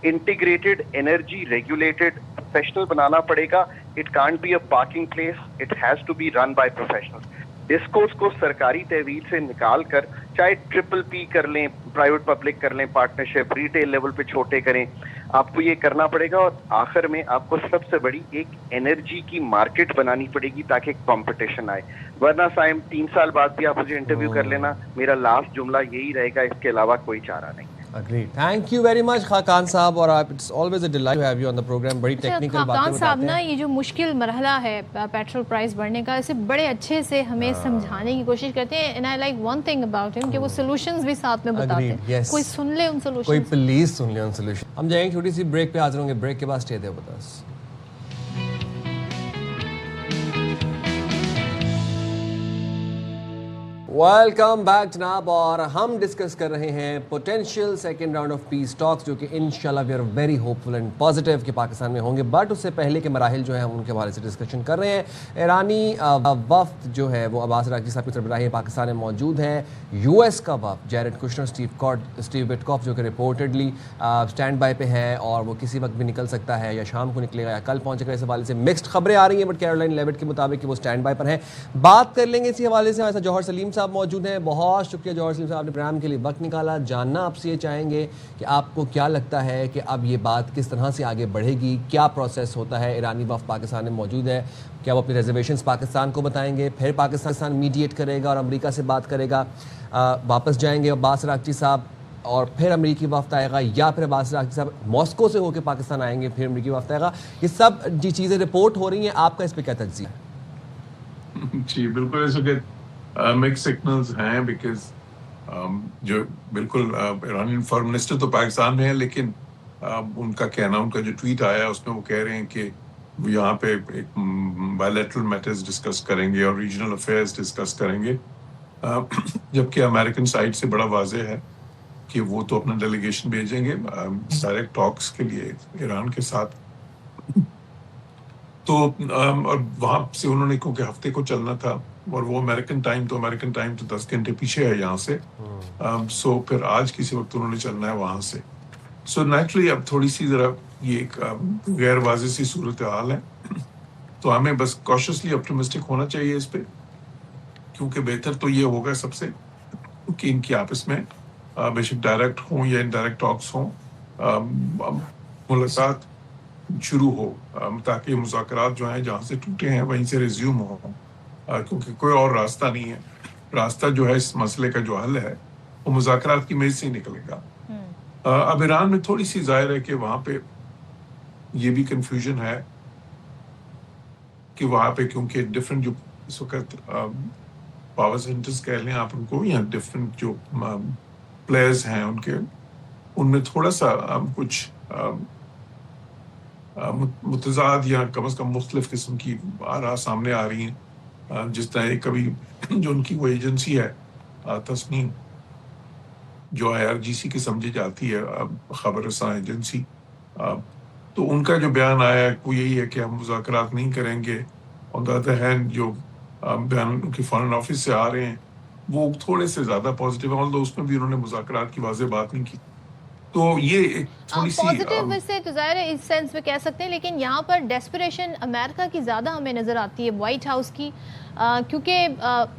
انٹیگریٹڈ انرجی ریگولیٹڈ پروفیشنل بنانا پڑے گا. It can't be a parking place, it has to be run by professional. Discourse کو سرکاری تحویل سے نکال کر چاہے ٹرپل پی کر لیں, پرائیویٹ پبلک کر لیں, پارٹنرشپ ریٹیل لیول پہ چھوٹے کریں, آپ کو یہ کرنا پڑے گا. اور آخر میں آپ کو سب سے بڑی ایک انرجی کی مارکیٹ بنانی پڑے گی تاکہ کمپٹیشن آئے. ورنہ سائم 3 سال بعد بھی آپ مجھے انٹرویو کر لینا, میرا لاسٹ جملہ یہی رہے گا, اس کے علاوہ کوئی چارہ نہیں. Agreed. Thank you very much Khaqan صاحب, اور it's always a delight to have you on the program. بڑی ٹیکنیکل باتیں خاقان صاحب بتاتے نا, ہیں. یہ جو مشکل مرحلہ ہے پیٹرول پرائز بڑھنے کا, اسے بڑے اچھے سے ہمیں سمجھانے کی کوشش کرتے ہیں. and I like one thing about him کہ وہ سولوشنز بھی ساتھ میں بتاتے ہیں. کوئی سن لے ان سولوشنز, کوئی پلیز سن لے ان سولوشن. ہم جائیں گے چھوٹی سی بریک پہ, حاضر ہوں گے بریک کے بعد. Stay there with us. Welcome back جناب, اور ہم ڈسکس کر رہے ہیں potential second round of peace talks, جو کہ انشاءاللہ we are very hopeful and positive کہ پاکستان میں ہوں گے. بٹ اس سے پہلے کے مراحل جو ہیں ہم ان کے حوالے سے ڈسکشن کر رہے ہیں. ایرانی وفد جو ہے وہ عباس عراقچی صاحب کی سربراہی پاکستان میں موجود ہے. یو ایس کا وفد جیرڈ کشنر, اسٹیو وٹکاف جو کہ رپورٹڈلی اسٹینڈ بائی پہ ہے, اور وہ کسی وقت بھی نکل سکتا ہے, یا شام کو نکلے گا یا کل پہنچے گا. اس حوالے سے مکسڈ خبریں آ رہی ہیں, بٹ کیرولائن لیوٹ کے مطابق کہ وہ اسٹینڈ بائی پر ہیں. بات کر لیں گے اسی حوالے سے. ایسا جوہر سلیم صاحب موجود ہیں. بہت شکریہ جوہر سلیم صاحب, آپ نے پروگرام کے لیے وقت نکالا. جاننا آپ سے یہ چاہیں گے کہ آپ کو کیا لگتا ہے کہ اب یہ بات کس طرح سے آگے بڑھے گی, کیا پروسیس ہوتا ہے. ایرانی وفد پاکستان میں موجود ہے, کیا وہ اپنی ریزرویشنز پاکستان کو بتائیں گے, پھر پاکستان میڈیٹ کرے گا اور امریکہ سے بات کرے گا, واپس جائیں گے عباس عراقچی صاحب اور پھر امریکی وفد آئے گا, یا پھر عباس عراقچی صاحب ماسکو سے ہو کے پاکستان آئیں گے پھر امریکی وفد آئے گا. یہ سب جی چیزیں رپورٹ ہو رہی ہیں, آپ کا اس پہ کیا تجزیہ ہے؟ جی بالکل ایسا کہ مکس سگنلز ہیں, بیکاز جو بالکل ایرانی فارم منسٹر تو پاکستان میں ہے, لیکن ان کا کہنا, ان کا جو ٹویٹ آیا اس میں وہ کہہ رہے ہیں کہ وہ یہاں پہ ایک بائیلیٹرل میٹرز ڈسکس کریں گے اور ریجنل افیئرز ڈسکس کریں گے, جبکہ امریکن سائڈ سے بڑا واضح ہے کہ وہ تو اپنا ڈیلیگیشن بھیجیں گے ڈائریکٹ ٹاکس کے لیے ایران کے ساتھ. تو اور وہاں سے انہوں نے کیونکہ ہفتے کو چلنا تھا, اور وہ امریکن ٹائم تو 10 گھنٹے پیچھے ہے یہاں سے, سو پھر آج کسی وقت انہوں نے چلنا ہے وہاں سے. سو نیچرلی اب تھوڑی سی ذرا یہ ایک غیر واضح سی صورتحال ہے, تو ہمیں بس کاشسلی اپٹیمسٹک ہونا چاہیے اس پہ, کیونکہ بہتر تو یہ ہوگا سب سے کہ ان کی آپس میں بے شک ڈائریکٹ ہوں یا انڈائریکٹ ٹاکس ہوں, ملاقات شروع ہو, تاکہ مذاکرات جو ہیں جہاں سے ٹوٹے ہیں وہیں سے ریزیوم ہوں, کیونکہ کوئی اور راستہ نہیں ہے. راستہ جو ہے اس مسئلے کا جو حل ہے وہ مذاکرات کی میز سے ہی نکلے گا. اب ایران میں تھوڑی سی ظاہر ہے کہ وہاں پہ یہ بھی کنفیوژن ہے کہ وہاں پہ کیونکہ ڈفرینٹ جو اس وقت پاور سینٹرز کہہ لیں آپ ان کو, یا ڈفرینٹ جو پلیئرز ہیں ان میں تھوڑا سا کچھ متضاد یا کم از کم مختلف قسم کی آراء سامنے آ رہی ہیں. جس طرح کبھی جو ان کی وہ ایجنسی ہے تسنیم, جو IRGC کی سمجھی جاتی ہے خبر رساں ایجنسی, تو ان کا جو بیان آیا ہے وہ یہی ہے کہ ہم مذاکرات نہیں کریں گے. آن دی ادر ہینڈ جو بیان ان کی فارن آفس سے آ رہے ہیں وہ تھوڑے سے زیادہ پازیٹیو ہیں, although اس میں بھی انہوں نے مذاکرات کی واضح بات نہیں کی. تو یہ ایک تھوڑی سی پازیٹیو ویسے تو ظاہر ہے اس سینس میں کہہ سکتے ہیں, لیکن یہاں پر ڈیسپریشن امریکہ کی زیادہ ہمیں نظر آتی ہے, وائٹ ہاؤس کی, کیونکہ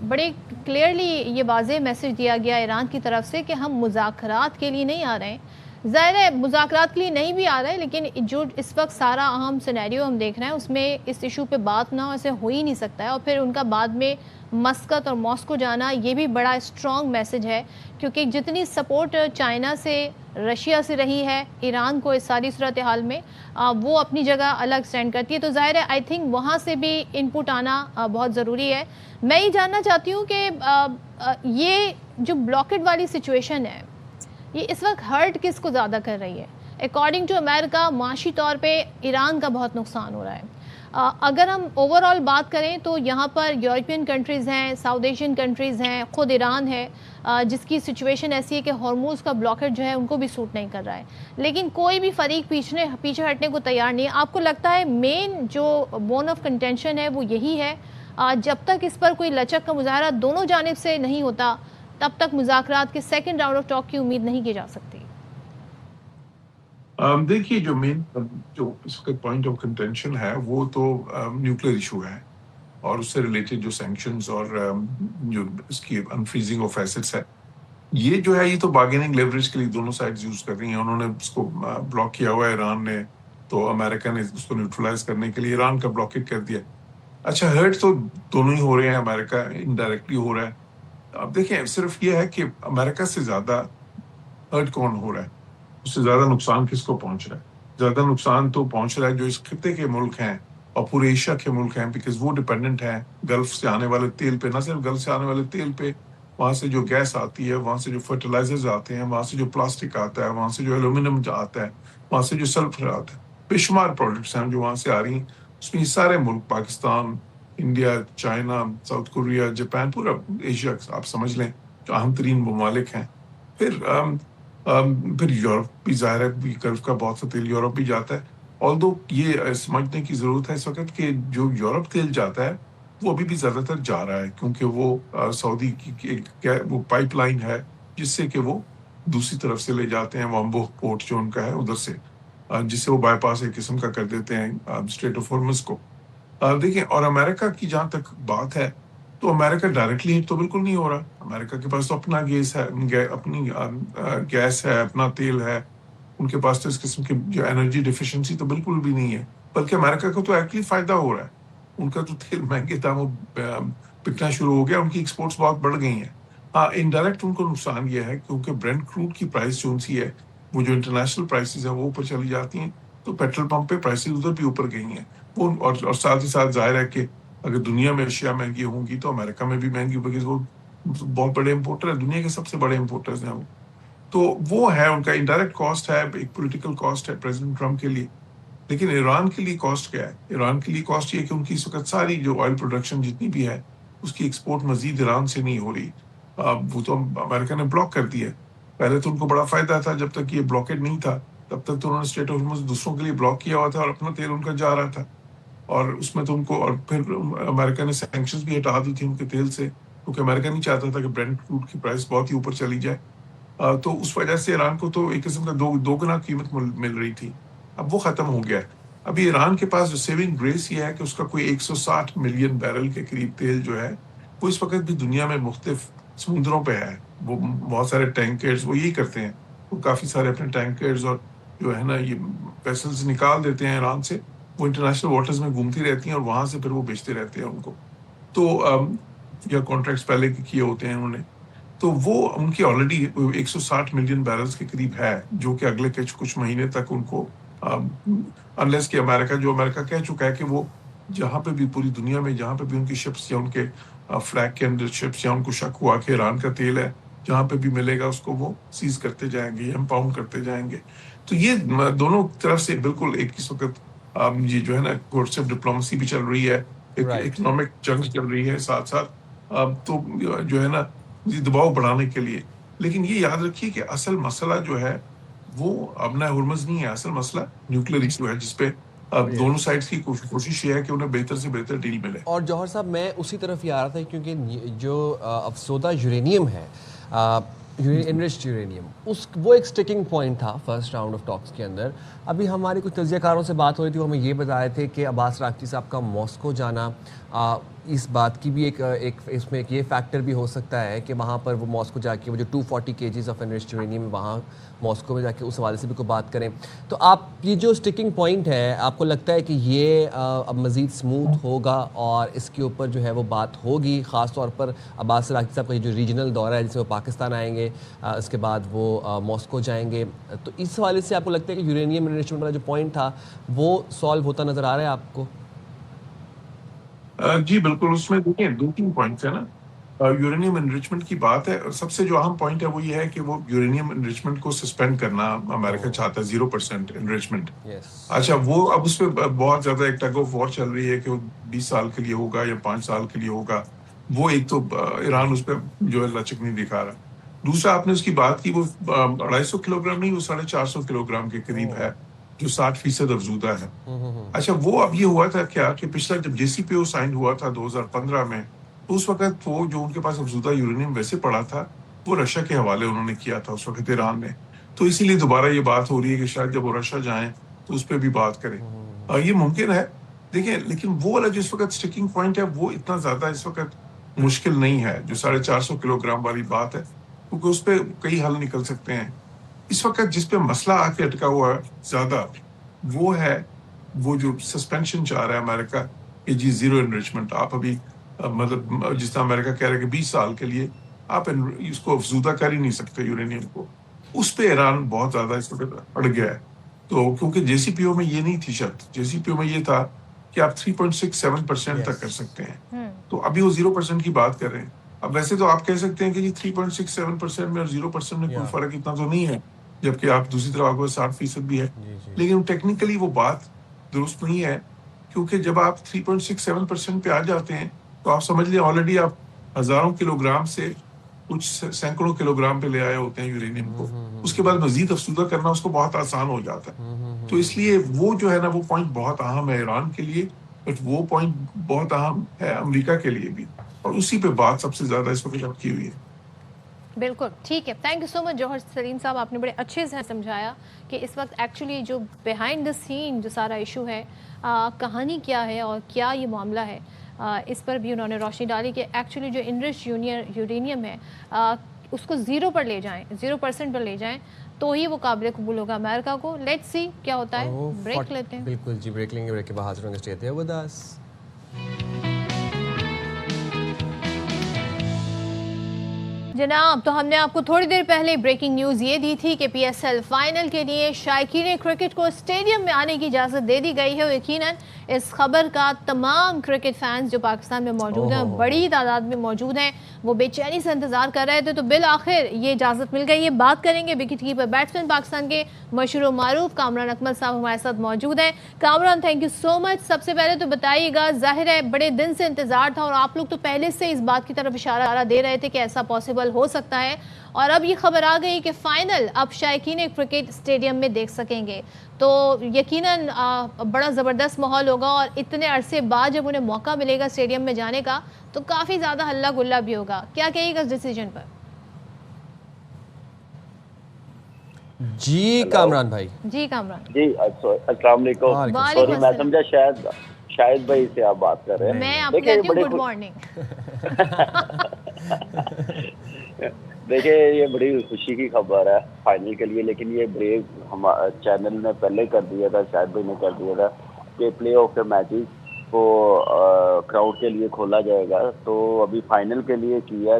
بڑے کلیئرلی یہ واضح میسج دیا گیا ایران کی طرف سے کہ ہم مذاکرات کے لیے نہیں آ رہے ہیں, ظاہر ہے مذاکرات کے لیے نہیں بھی آ رہا ہے، لیکن جو اس وقت سارا اہم سینیریو ہم دیکھ رہے ہیں اس میں اس ایشو پہ بات نہ ہو ایسے ہو ہی نہیں سکتا ہے، اور پھر ان کا بعد میں مسقط اور ماسکو جانا یہ بھی بڑا اسٹرانگ میسج ہے، کیونکہ جتنی سپورٹ چائنا سے رشیا سے رہی ہے ایران کو اس ساری صورتحال میں، وہ اپنی جگہ الگ سٹینڈ کرتی ہے، تو ظاہر ہے آئی تھنک وہاں سے بھی ان پٹ آنا بہت ضروری ہے۔ میں یہ جاننا چاہتی ہوں کہ یہ جو بلاکڈ والی سچویشن ہے یہ اس وقت ہرٹ کس کو زیادہ کر رہی ہے؟ اکارڈنگ ٹو امریکہ معاشی طور پہ ایران کا بہت نقصان ہو رہا ہے۔ اگر ہم اوور آل بات کریں تو یہاں پر یورپین کنٹریز ہیں، ساؤتھ ایشین کنٹریز ہیں، خود ایران ہے جس کی سچویشن ایسی ہے کہ ہارموز کا بلاکٹ جو ہے ان کو بھی سوٹ نہیں کر رہا ہے، لیکن کوئی بھی فریق پیچھے ہٹنے کو تیار نہیں ہے۔ آپ کو لگتا ہے مین جو بون آف کنٹینشن ہے وہ یہی ہے؟ جب تک اس پر کوئی لچک کا مظاہرہ دونوں جانب سے نہیں ہوتا تب تک مذاکرات کے سیکنڈ راؤنڈ آف ٹاک کی امید نہیں کی جا سکتی۔ دیکھیے جو مین جو اس وقت پوائنٹ آف کنٹینشن ہے وہ تو نیوکلیر ایشو ہے، اور اس سے ریلیٹڈ جو سینکشنز اور جو اس کی انفریزنگ آف ایسٹس ہے، یہ جو ہے یہ تو بارگیننگ لیوریج کے لیے دونوں سائڈز یوز کر رہی ہیں۔ انہوں نے اس کو بلاک کیا ہوا ہے ایران نے، تو امریکہ نے اس کو نیوٹرلائز کرنے کے لیے ایران کا بلاکیٹ کر دیا۔ اچھا ہرٹ تو دونوں ہی ہو رہے ہیں، امریکہ انڈائریکٹلی ہو رہا ہے۔ اب دیکھیں صرف یہ ہے کہ امریکہ سے زیادہ ہرٹ کون ہو رہا ہے، اس سے زیادہ نقصان کس کو پہنچ رہا ہے؟ زیادہ نقصان تو پہنچ رہا ہے جو اس خطے کے ملک ہیں اور پورے ایشیا کے ملک ہیں، بیکاز وہ ڈیپینڈنٹ ہیں گلف سے آنے والے تیل پہ، نہ صرف گلف سے آنے والے تیل پہ، وہاں سے جو گیس آتی ہے، وہاں سے جو فرٹیلائزرز آتے ہیں، وہاں سے جو پلاسٹک آتا ہے، وہاں سے جو ایلومینیم آتا ہے، وہاں سے جو سلفر آتا ہے، بے شمار پروڈکٹس ہیں جو وہاں سے آ رہی ہیں۔ اس میں یہ سارے ملک، Pakistan, India, China, South Korea, Japan, پورا ایشیا آپ سمجھ لیں جو اہم ترین ممالک ہیں۔ پھر یورپ بھی ظاہر ہے، گلف کا بہت سا تیل یورپ بھی جاتا ہے، آلدو یہ سمجھنے کی ضرورت ہے اس وقت کہ جو یورپ تیل جاتا ہے وہ ابھی بھی زیادہ تر جا رہا ہے، کیونکہ وہ سعودی کی وہ پائپ لائن ہے جس سے کہ وہ دوسری طرف سے لے جاتے ہیں، وامبو پورٹ جو ان کا ہے ادھر سے، جس سے وہ بائی پاس ایک قسم کا کر دیتے ہیں اسٹریٹ آف ہارمز کو۔ دیکھیں، اور امریکہ کی جہاں تک بات ہے تو امریکہ ڈائریکٹلی ہٹ تو بالکل نہیں ہو رہا۔ امریکہ کے پاس تو اپنا گیس ہے، اپنی گیس ہے، اپنا تیل ہے، ان کے پاس تو اس قسم کی جو انرجی ڈیفیشنسی تو بالکل بھی نہیں ہے، بلکہ امریکہ کو تو ایکچولی فائدہ ہو رہا ہے۔ ان کا تو تیل مہنگے داموں بکنا شروع ہو گیا، ان کی ایکسپورٹس بہت بڑھ گئی ہیں۔ ہاں انڈائریکٹ ان کو نقصان یہ ہے کیونکہ برینٹ کروڈ کی پرائس جو سی ہے، وہ جو انٹرنیشنل پرائسز ہیں وہ اوپر چلی جاتی ہیں، تو پیٹرول پمپ پہ پرائسز ادھر بھی اوپر گئی ہیں وہ، اور ساتھ ہی ساتھ ظاہر ہے کہ اگر دنیا میں اشیاء مہنگی ہوں گی تو امریکہ میں بھی مہنگی ہوگی، وہ بہت بڑے امپورٹر ہیں، دنیا کے سب سے بڑے امپورٹرز ہیں وہ، تو وہ ہے ان کا انڈائریکٹ کاسٹ ہے، ایک پولیٹیکل کاسٹ ہے پریزیڈنٹ ٹرمپ کے لیے۔ لیکن ایران کے لیے کاسٹ کیا ہے؟ ایران کے لیے کاسٹ یہ ہے کہ ان کی اس وقت ساری جو آئل پروڈکشن جتنی بھی ہے اس کی ایکسپورٹ مزید ایران سے نہیں ہو رہی، وہ تو امریکہ نے بلاک کر دی ہے۔ پہلے تو ان کو بڑا فائدہ تھا، جب تک یہ بلاکیڈ نہیں تھا تب تک تو انہوں نے اسٹریٹ آف ہارمز دوسروں کے لیے بلاک کیا ہوا تھا اور اپنا تیل ان کا جا رہا تھا، اور اس میں تو ان کو، اور پھر امریکہ نے سینکشنز بھی ہٹا دی تھی ان کے تیل سے، کیونکہ امریکہ نہیں چاہتا تھا کہ برینٹ کروڈ کی پرائس بہت ہی اوپر چلی جائے، تو اس وجہ سے ایران کو تو ایک قسم کا دو گنا قیمت مل رہی تھی۔ اب وہ ختم ہو گیا ہے۔ ابھی ایران کے پاس جو سیونگ گریس یہ ہے کہ اس کا کوئی 160 ملین بیرل کے قریب تیل جو ہے وہ اس وقت بھی دنیا میں مختلف سمندروں پہ ہے، وہ بہت سارے ٹینکرز وہ یہی کرتے ہیں، وہ کافی سارے اپنے ٹینکرز اور جو ہے نا یہ ویسلز نکال دیتے ہیں ایران سے، وہ انٹرنیشنل واٹرز میں گھومتی رہتی ہیں اور وہاں سے پھر وہ بیچتے رہتے ہیں ان کو، تو یا کانٹریکٹس پہلے کیے ہوتے ہیں انہوں نے، تو وہ ان کی آلریڈی 160 ملین بیرلز کے قریب ہے، جو کہ اگلے کچھ مہینے تک ان کو، انلیس کہ امریکہ کہہ چکا ہے کہ وہ جہاں پہ بھی پوری دنیا میں جہاں پہ بھی ان کی شپس یا ان کے فلیگ کے اندر شپس یا ان کو شک ہوا کہ ایران کا تیل ہے، جہاں پہ بھی ملے گا اس کو وہ سیز کرتے جائیں گے یا امپاؤنڈ کرتے جائیں گے۔ تو یہ دونوں طرف سے بالکل ایک اس وقت یہ جو ہے نا کورسو ڈپلومسی بھی چل رہی ہے، اکنامک جنگ چل رہی ہے ساتھ ساتھ، تو جو ہے نا دباؤ بڑھانے کے لیے۔ لیکن یہ یاد رکھیے کہ اصل مسئلہ جو ہے وہ ابنا ہرمز نہیں ہے، اصل مسئلہ نیوکلیر ایشو ہے، جس پہ دونوں سائڈز کی کوشش یہ ہے کہ انہیں بہتر سے بہتر ڈیل ملے۔ اور جوہر صاحب میں اسی طرف یہ آ رہا تھا، کیونکہ جو افسودہ یورینیم ہے، انرچڈ یورینیم، وہ ایک سٹیکنگ پوائنٹ تھا فرسٹ راؤنڈ آف ٹاکس کے اندر۔ ابھی ہماری کچھ تجزیہ کاروں سے بات ہو رہی تھی، وہ ہمیں یہ بتا رہے تھے کہ عباس راغچی صاحب کا ماسکو جانا اس بات کی بھی ایک اس میں ایک یہ فیکٹر بھی ہو سکتا ہے کہ وہاں پر وہ ماسکو جا کے وہ جو 240 kgs آف انریچڈ یورینیم وہاں ماسکو میں جا کے اس حوالے سے بھی کوئی بات کریں. تو آپ یہ جو اسٹکنگ پوائنٹ ہے آپ کو لگتا ہے کہ یہ اب مزید اسموتھ ہوگا اور اس کے اوپر جو ہے وہ بات ہوگی, خاص طور پر عباس راکھی صاحب کا جو ریجنل دورہ ہے جس میں وہ پاکستان آئیں گے, اس کے بعد وہ ماسکو جائیں گے, تو اس حوالے سے آپ کو لگتا ہے کہ یورینیم انریچمنٹ والا جو پوائنٹ تھا وہ سالو ہوتا نظر آ رہا ہے آپ کو؟ جی بالکل, اس میں دیکھیں 2-3 پوائنٹس ہیں نا. یورینیم انریچمنٹ کی بات ہے, سب سے جو اہم پوائنٹ ہے وہ یہ ہے کہ وہ یورینیم انریچمنٹ کو سسپینڈ کرنا امریکہ چاہتا ہے, 0% انریچمنٹ. اچھا, وہ اب اس پہ بہت زیادہ ایک ٹگ آف وار چل رہی ہے کہ وہ 20 سال کے لیے ہوگا یا 5 سال کے لیے ہوگا. وہ ایک تو ایران اس پہ جو ہے لچک نہیں دکھا رہا. دوسرا آپ نے اس کی بات کی, وہ 250 کلو گرام نہیں, وہ 450 کلو گرام کے قریب ہے جو 60% افزودہ ہے. اچھا, وہ اب یہ ہوا تھا کیا کہ پچھلا جب JCPOA سائن ہوا تھا 2015 میں, تو اس وقت وہ جو ان کے پاس افزودہ یورینیم ویسے پڑا تھا وہ رشیا کے حوالے انہوں نے کیا تھا اس وقت ایران نے. تو اسی لیے دوبارہ یہ بات ہو رہی ہے کہ شاید جب وہ رشیا جائیں تو اس پہ بھی بات کریں. یہ ممکن ہے, دیکھیں, لیکن وہ والا جو اس وقت اسٹکنگ پوائنٹ ہے وہ اتنا زیادہ اس وقت مشکل نہیں ہے جو 450 کلو گرام والی بات ہے, کیونکہ اس پہ کئی حل نکل سکتے ہیں. اس وقت جس پہ مسئلہ آ کے اٹکا ہوا ہے زیادہ وہ ہے وہ جو سسپینشن چاہ رہا ہے امریکہ کہ جی 0 انریچمنٹ. آپ ابھی مطلب جس طرح امریکہ کہہ رہا ہے کہ 20 سال کے لیے آپ اس کو افزودہ کر ہی نہیں سکتے یورینیم کو, اس پہ ایران بہت زیادہ اس وقت اڑ گیا ہے. تو کیونکہ JCPOA میں یہ نہیں تھی شرط, JCPOA میں یہ تھا کہ آپ 3.67% تک کر سکتے ہیں, تو ابھی وہ 0% کی بات کر رہے ہیں. اب ویسے تو آپ کہہ سکتے ہیں کہ جی 3.67% میں اور 0% میں کوئی فرق اتنا تو نہیں ہے, جبکہ آپ دوسری طرف آپ کو 60% بھی ہے, لیکن ٹیکنیکلی وہ بات درست نہیں ہے, کیونکہ جب آپ 3.67% پہ آ جاتے ہیں تو آپ سمجھ لیں آلریڈی آپ ہزاروں کلو گرام سے کچھ سینکڑوں کلو گرام پہ لے آئے ہوتے ہیں یورینیم کو. اس کے بعد مزید افزودہ کرنا اس کو بہت آسان ہو جاتا ہے. تو اس لیے وہ جو ہے نا وہ پوائنٹ بہت اہم ہے ایران کے لیے, بٹ وہ پوائنٹ بہت اہم ہے امریکہ کے لیے بھی, اور اسی پہ بات سب سے زیادہ اس وقت کی ہوئی ہے. بالکل ٹھیک ہے, تھینک یو سو مچ جوہر سلیم صاحب, آپ نے بڑے اچھے سے سمجھایا کہ اس وقت ایکچولی جو بیہائنڈ دا سین جو سارا ایشو ہے, کہانی کیا ہے اور کیا یہ معاملہ ہے, اس پر بھی انہوں نے روشنی ڈالی کہ ایکچولی جو انرچ یورینیم ہے اس کو 0 پر لے جائیں, 0% پر لے جائیں تو ہی وہ قابل قبول ہوگا امریکہ کو. لیٹس سی کیا ہوتا ہے, بریک لیتے ہیں. بالکل جی, بریک لیں گے, بریک کے بعد حاضر ہوں گے. Stay there with us. جناب, تو ہم نے آپ کو تھوڑی دیر پہلے بریکنگ نیوز یہ دی تھی کہ PSL فائنل کے لیے شائقین کرکٹ کو اسٹیڈیم میں آنے کی اجازت دے دی گئی ہے. اور یقیناً اس خبر کا تمام کرکٹ فینس جو پاکستان میں موجود ہیں, بڑی تعداد میں موجود ہیں, وہ بے چینی سے انتظار کر رہے تھے, تو بالآخر یہ اجازت مل گئی ہے. بات کریں گے وکٹ کیپر بیٹسمین پاکستان کے مشہور و معروف کامران اکمل صاحب ہمارے ساتھ موجود ہیں. کامران, تھینک یو سو مچ. سب سے پہلے تو بتائیے گا, ظاہر ہے بڑے دن سے انتظار تھا اور آپ لوگ تو پہلے سے اس بات کی طرف اشارہ دے رہے تھے کہ ایسا پاسبل ہو سکتا ہے, اور اب یہ خبر آ گئی کہ فائنل اب شائقین کرکٹ اسٹیڈیم میں دیکھ سکیں گے, تو یقیناً بڑا زبردست ماحول ہوگا, اور اتنے عرصے بعد جب انہیں موقع ملے گا اسٹیڈیم میں جانے کا تو کافی زیادہ ہلہ گلا بھی ہوگا. کیا کہیے گا اس ڈیسیجن پر؟ جی کامران بھائی. جی کامران جی, السلام علیکم. سوری, میں سمجھا شاید بھائی سے آپ بات کر رہے ہیں. میں آپ کو کہتی ہوں گڈ مارننگ. دیکھیں, یہ بڑی خوشی کی خبر ہے فائنل کے لیے, لیکن یہ بریک ہمارے چینل نے پہلے کر دیا تھا, شاید بھائی نے کر دیا تھا کہ پلے آف کے میچز کو کراؤڈ کے لیے کھولا جائے گا, تو ابھی فائنل کے لیے کیا.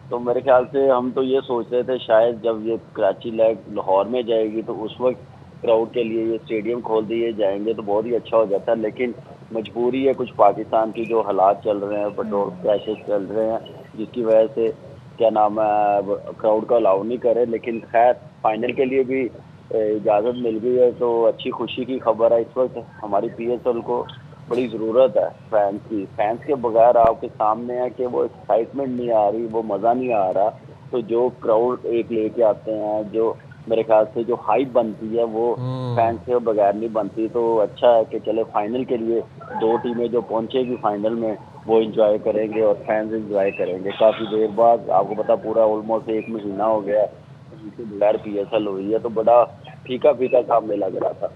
تو میرے خیال سے ہم تو یہ سوچ رہے تھے شاید جب یہ کراچی لیگ لاہور میں جائے گی تو اس وقت کراؤڈ کے لیے یہ اسٹیڈیم کھول دیے جائیں گے تو بہت ہی اچھا ہو جاتا ہے. لیکن مجبوری ہے کچھ پاکستان کی, جو حالات چل رہے ہیں, پیٹرول پرائسز چل رہے ہیں, جس کی وجہ سے کیا نام ہے کراؤڈ کا الاؤ نہیں کرے. لیکن خیر فائنل کے لیے بھی اجازت مل گئی ہے تو اچھی خوشی کی خبر ہے. اس وقت ہماری PSL کو بڑی ضرورت ہے فینس کی. فینس کے بغیر آپ کے سامنے ہے کہ وہ ایکسائٹمنٹ نہیں آ رہی, وہ مزہ نہیں آ رہا. تو جو کراؤڈ ایک لے کے آتے ہیں, جو میرے خیال سے جو ہائپ بنتی ہے وہ فینس کے بغیر نہیں بنتی. تو اچھا ہے کہ چلے فائنل کے لیے 2 ٹیمیں جو پہنچے گی فائنل میں وہ انجوائے کریں گے اور فینس انجوائے کریں گے. کافی دیر بعد آپ کو پتا پورا آلموسٹ 1 مہینہ ہو گیا اس کے بغیر PSL ہوئی ہے, تو بڑا پھیکا پھیکا سامنے لگ رہا تھا.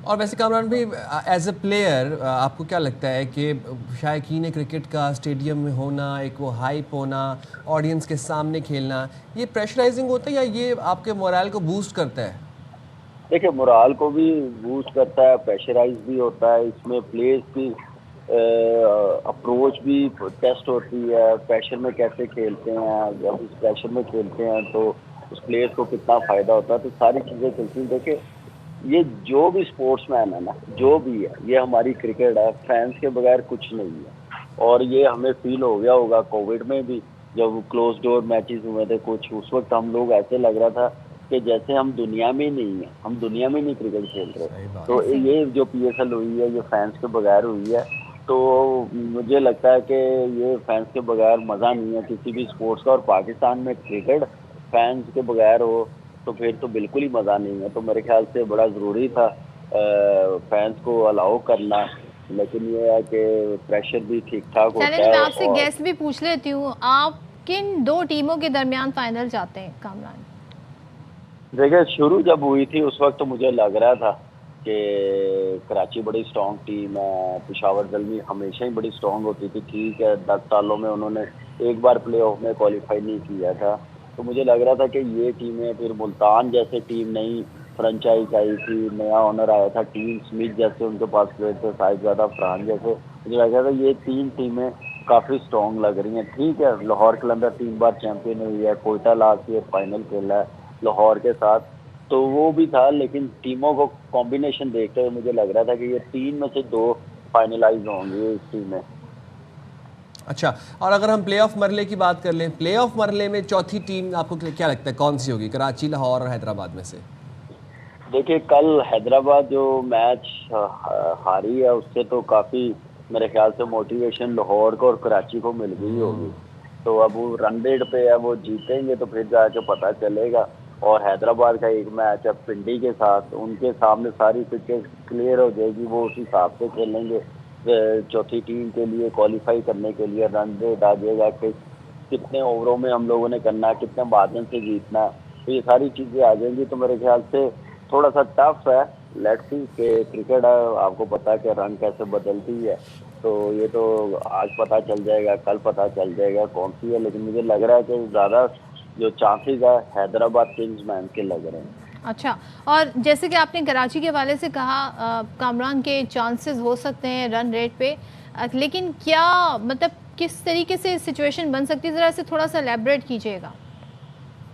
اور ویسے کامران بھائی ایز اے پلیئر آپ کو کیا لگتا ہے کہ شائقین کرکٹ کا اسٹیڈیم میں ہونا، ایک وہ ہائپ ہونا، آڈینس کے سامنے کھیلنا، یہ پریشرائزنگ ہوتا ہے یا یہ آپ کے مورال کو بوسٹ کرتا ہے؟ دیکھیں مورال کو بھی بوسٹ کرتا ہے، پریشرائز بھی ہوتا ہے، اس میں پلیئرز کی اپروچ بھی ٹیسٹ ہوتی ہے، پریشر میں کیسے کھیلتے ہیں، جب اس پریشر میں کھیلتے ہیں تو اس پلیئرز کو کتنا فائدہ ہوتا ہے، تو ساری چیزیں چلتی ہیں. دیکھیں یہ جو بھی اسپورٹس مین ہے نا، جو بھی ہے، یہ ہماری کرکٹ ہے، فینس کے بغیر کچھ نہیں ہے. اور یہ ہمیں فیل ہو گیا ہوگا کووڈ میں بھی جب کلوز ڈور میچز ہوئے تھے کچھ، اس وقت ہم لوگ ایسے لگ رہا تھا کہ جیسے ہم دنیا میں نہیں ہیں، ہم دنیا میں نہیں کرکٹ کھیل رہے. تو یہ جو پی ایس ایل ہوئی ہے یہ فینس کے بغیر ہوئی ہے، تو مجھے لگتا ہے کہ یہ فینس کے بغیر مزہ نہیں ہے کسی بھی اسپورٹس کا. اور پاکستان میں کرکٹ فینس کے بغیر ہو تو پھر تو بالکل ہی مزہ نہیں ہے. تو میرے خیال سے بڑا ضروری تھا فینس کو الاؤ کرنا، لیکن یہ ہے کہ پریشر بھی ٹھیک ٹھاک ہوتا ہے. میں آپ سے گیس بھی پوچھ لیتی ہوں، آپ کن دو ٹیموں کے درمیان فائنل جاتے ہیں کامران؟ دیکھیں شروع جب ہوئی تھی اس وقت تو مجھے لگ رہا تھا کہ کراچی بڑی اسٹرانگ ٹیم ہے، پشاور زلمی ہمیشہ ہی بڑی اسٹرانگ ہوتی تھی. ٹھیک ہے 10 سالوں میں انہوں نے ایک بار پلے آف میں کوالیفائی نہیں کیا تھا، تو مجھے لگ رہا تھا کہ یہ ٹیمیں، پھر ملتان جیسے ٹیم نئی فرنچائز آئی تھی، نیا آنر آیا تھا، ٹیم سمتھ جیسے ان کے پاس پلیئر تھے، صاحبزادہ فرحان جیسے، مجھے لگ رہا تھا یہ 3 ٹیمیں کافی اسٹرانگ لگ رہی ہیں. ٹھیک ہے لاہور قلندر 3 بار چیمپئن ہوئی ہے، کوئٹہ لاسٹ ایئر فائنل کھیلا ہے لاہور کے ساتھ، تو وہ بھی تھا. لیکن ٹیموں کو کمبینیشن دیکھتے ہوئے مجھے لگ رہا تھا کہ یہ 3 میں سے 2 فائنلائز ہوں گے اس ٹیم میں. اچھا، اور اگر ہم پلے آف مرحلے کی بات کر لیں، پلے آف مرحلے میں چوتھی ٹیم آپ کو کیا لگتا ہے کون سی ہوگی کراچی، لاہور اور حیدرآباد میں سے؟ دیکھیے کل حیدرآباد جو میچ ہاری ہے اس سے تو کافی میرے خیال سے موٹیویشن لاہور کو اور کراچی کو مل گئی ہوگی. تو اب وہ رن ریٹ پہ ہے، وہ جیتیں گے تو پھر جا کے پتہ چلے گا. اور حیدرآباد کا ایک میچ ہے پنڈی کے ساتھ، ان کے سامنے ساری پچز کلیئر ہو جائے گی، وہ اس حساب سے کھیلیں گے. چوتھی ٹیم کے لیے کوالیفائی کرنے کے لیے رن ریٹ آ جائے گا کہ کتنے اووروں میں ہم لوگوں نے کرنا ہے، کتنے مارجن سے جیتنا ہے، تو یہ ساری چیزیں آ جائیں گی. تو میرے خیال سے تھوڑا سا ٹف ہے. لیٹس سی کہ کرکٹ آپ کو پتا ہے کہ رن کیسے بدلتی ہے، تو یہ تو آج پتہ چل جائے گا، کل پتہ چل جائے گا کون سی ہے. لیکن مجھے لگ رہا ہے کہ زیادہ جو چانسز ہے حیدرآباد کنگز مین کے لگ رہے ہیں. اچھا، اور جیسے کہ آپ نے کراچی کے حوالے سے کہا کامران کے چانسز ہو سکتے ہیں رن ریٹ پہ، لیکن کیا مطلب کس طریقے سے سچویشن بن سکتی ہے، ذرا اسے تھوڑا سا ایلیبریٹ کیجیے گا.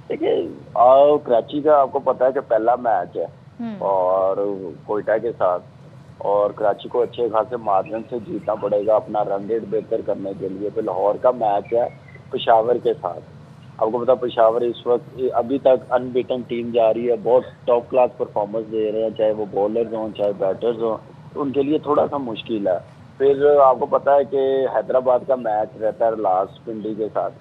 دیکھیے کراچی کا آپ کو پتا ہے کہ پہلا میچ ہے اور کوئٹہ کے ساتھ، اور کراچی کو اچھے خاصے مارجن سے جیتنا پڑے گا اپنا رن ریٹ بہتر کرنے کے لیے. پھر لاہور کا میچ ہے پشاور کے ساتھ. آپ کو پتا پشاور اس وقت ابھی تک ان بیٹن ٹیم جا رہی ہے، بہت ٹاپ کلاس پرفارمنس دے رہے ہیں، چاہے وہ بالرز ہوں چاہے بیٹرز ہوں، تو ان کے لیے تھوڑا سا مشکل ہے. پھر آپ کو پتا ہے کہ حیدرآباد کا میچ رہتا ہے لاسٹ پنڈی کے ساتھ،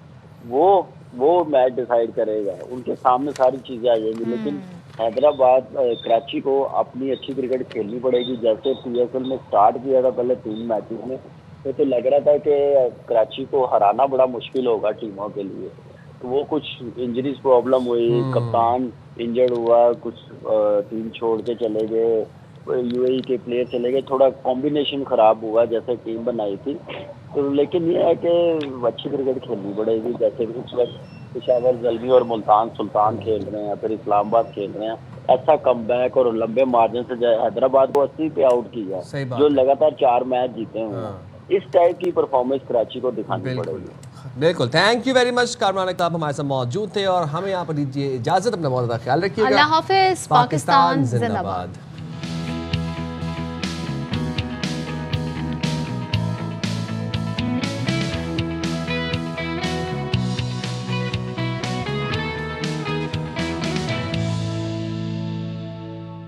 وہ میچ ڈیسائیڈ کرے گا، ان کے سامنے ساری چیزیں آ جائیں گی. لیکن حیدرآباد کراچی کو اپنی اچھی کرکٹ کھیلنی پڑے گی. جیسے پی ایس ایل میں سٹارٹ کیا تھا پہلے 3 میچز میں، تو لگ رہا تھا کہ کراچی کو ہرانا بڑا مشکل ہوگا ٹیموں کے لیے. وہ کچھ انجریز پرابلم ہوئی، کپتان انجرڈ ہوا، کچھ ٹیم چھوڑ کے چلے گئے، یو اے ای کے پلیئر چلے گئے، تھوڑا کمبینیشن خراب ہوا جیسے ٹیم بنائی تھی. تو لیکن یہ ہے کہ اچھی کرکٹ کھیلنی پڑے گی. جیسے کہ اس وقت پشاور زلمی اور ملتان سلطان کھیل رہے ہیں، پھر اسلام آباد کھیل رہے ہیں. ایسا کم بیک اور لمبے مارجن سے جائے حیدرآباد کو 80 پہ آؤٹ کیا جو لگاتار 4 میچ جیتے ہوئے ہیں. اس ٹائپ کی پرفارمنس کراچی کو دکھانی پڑے گی. بالکل، thank you very much Kamran Aftab ہمارے ساتھ موجود تھے، اور ہمیں یہاں پر دیجیے اجازت، اپنا بہت زیادہ خیال رکھیے گا. اللہ حافظ. پاکستان زندہ باد.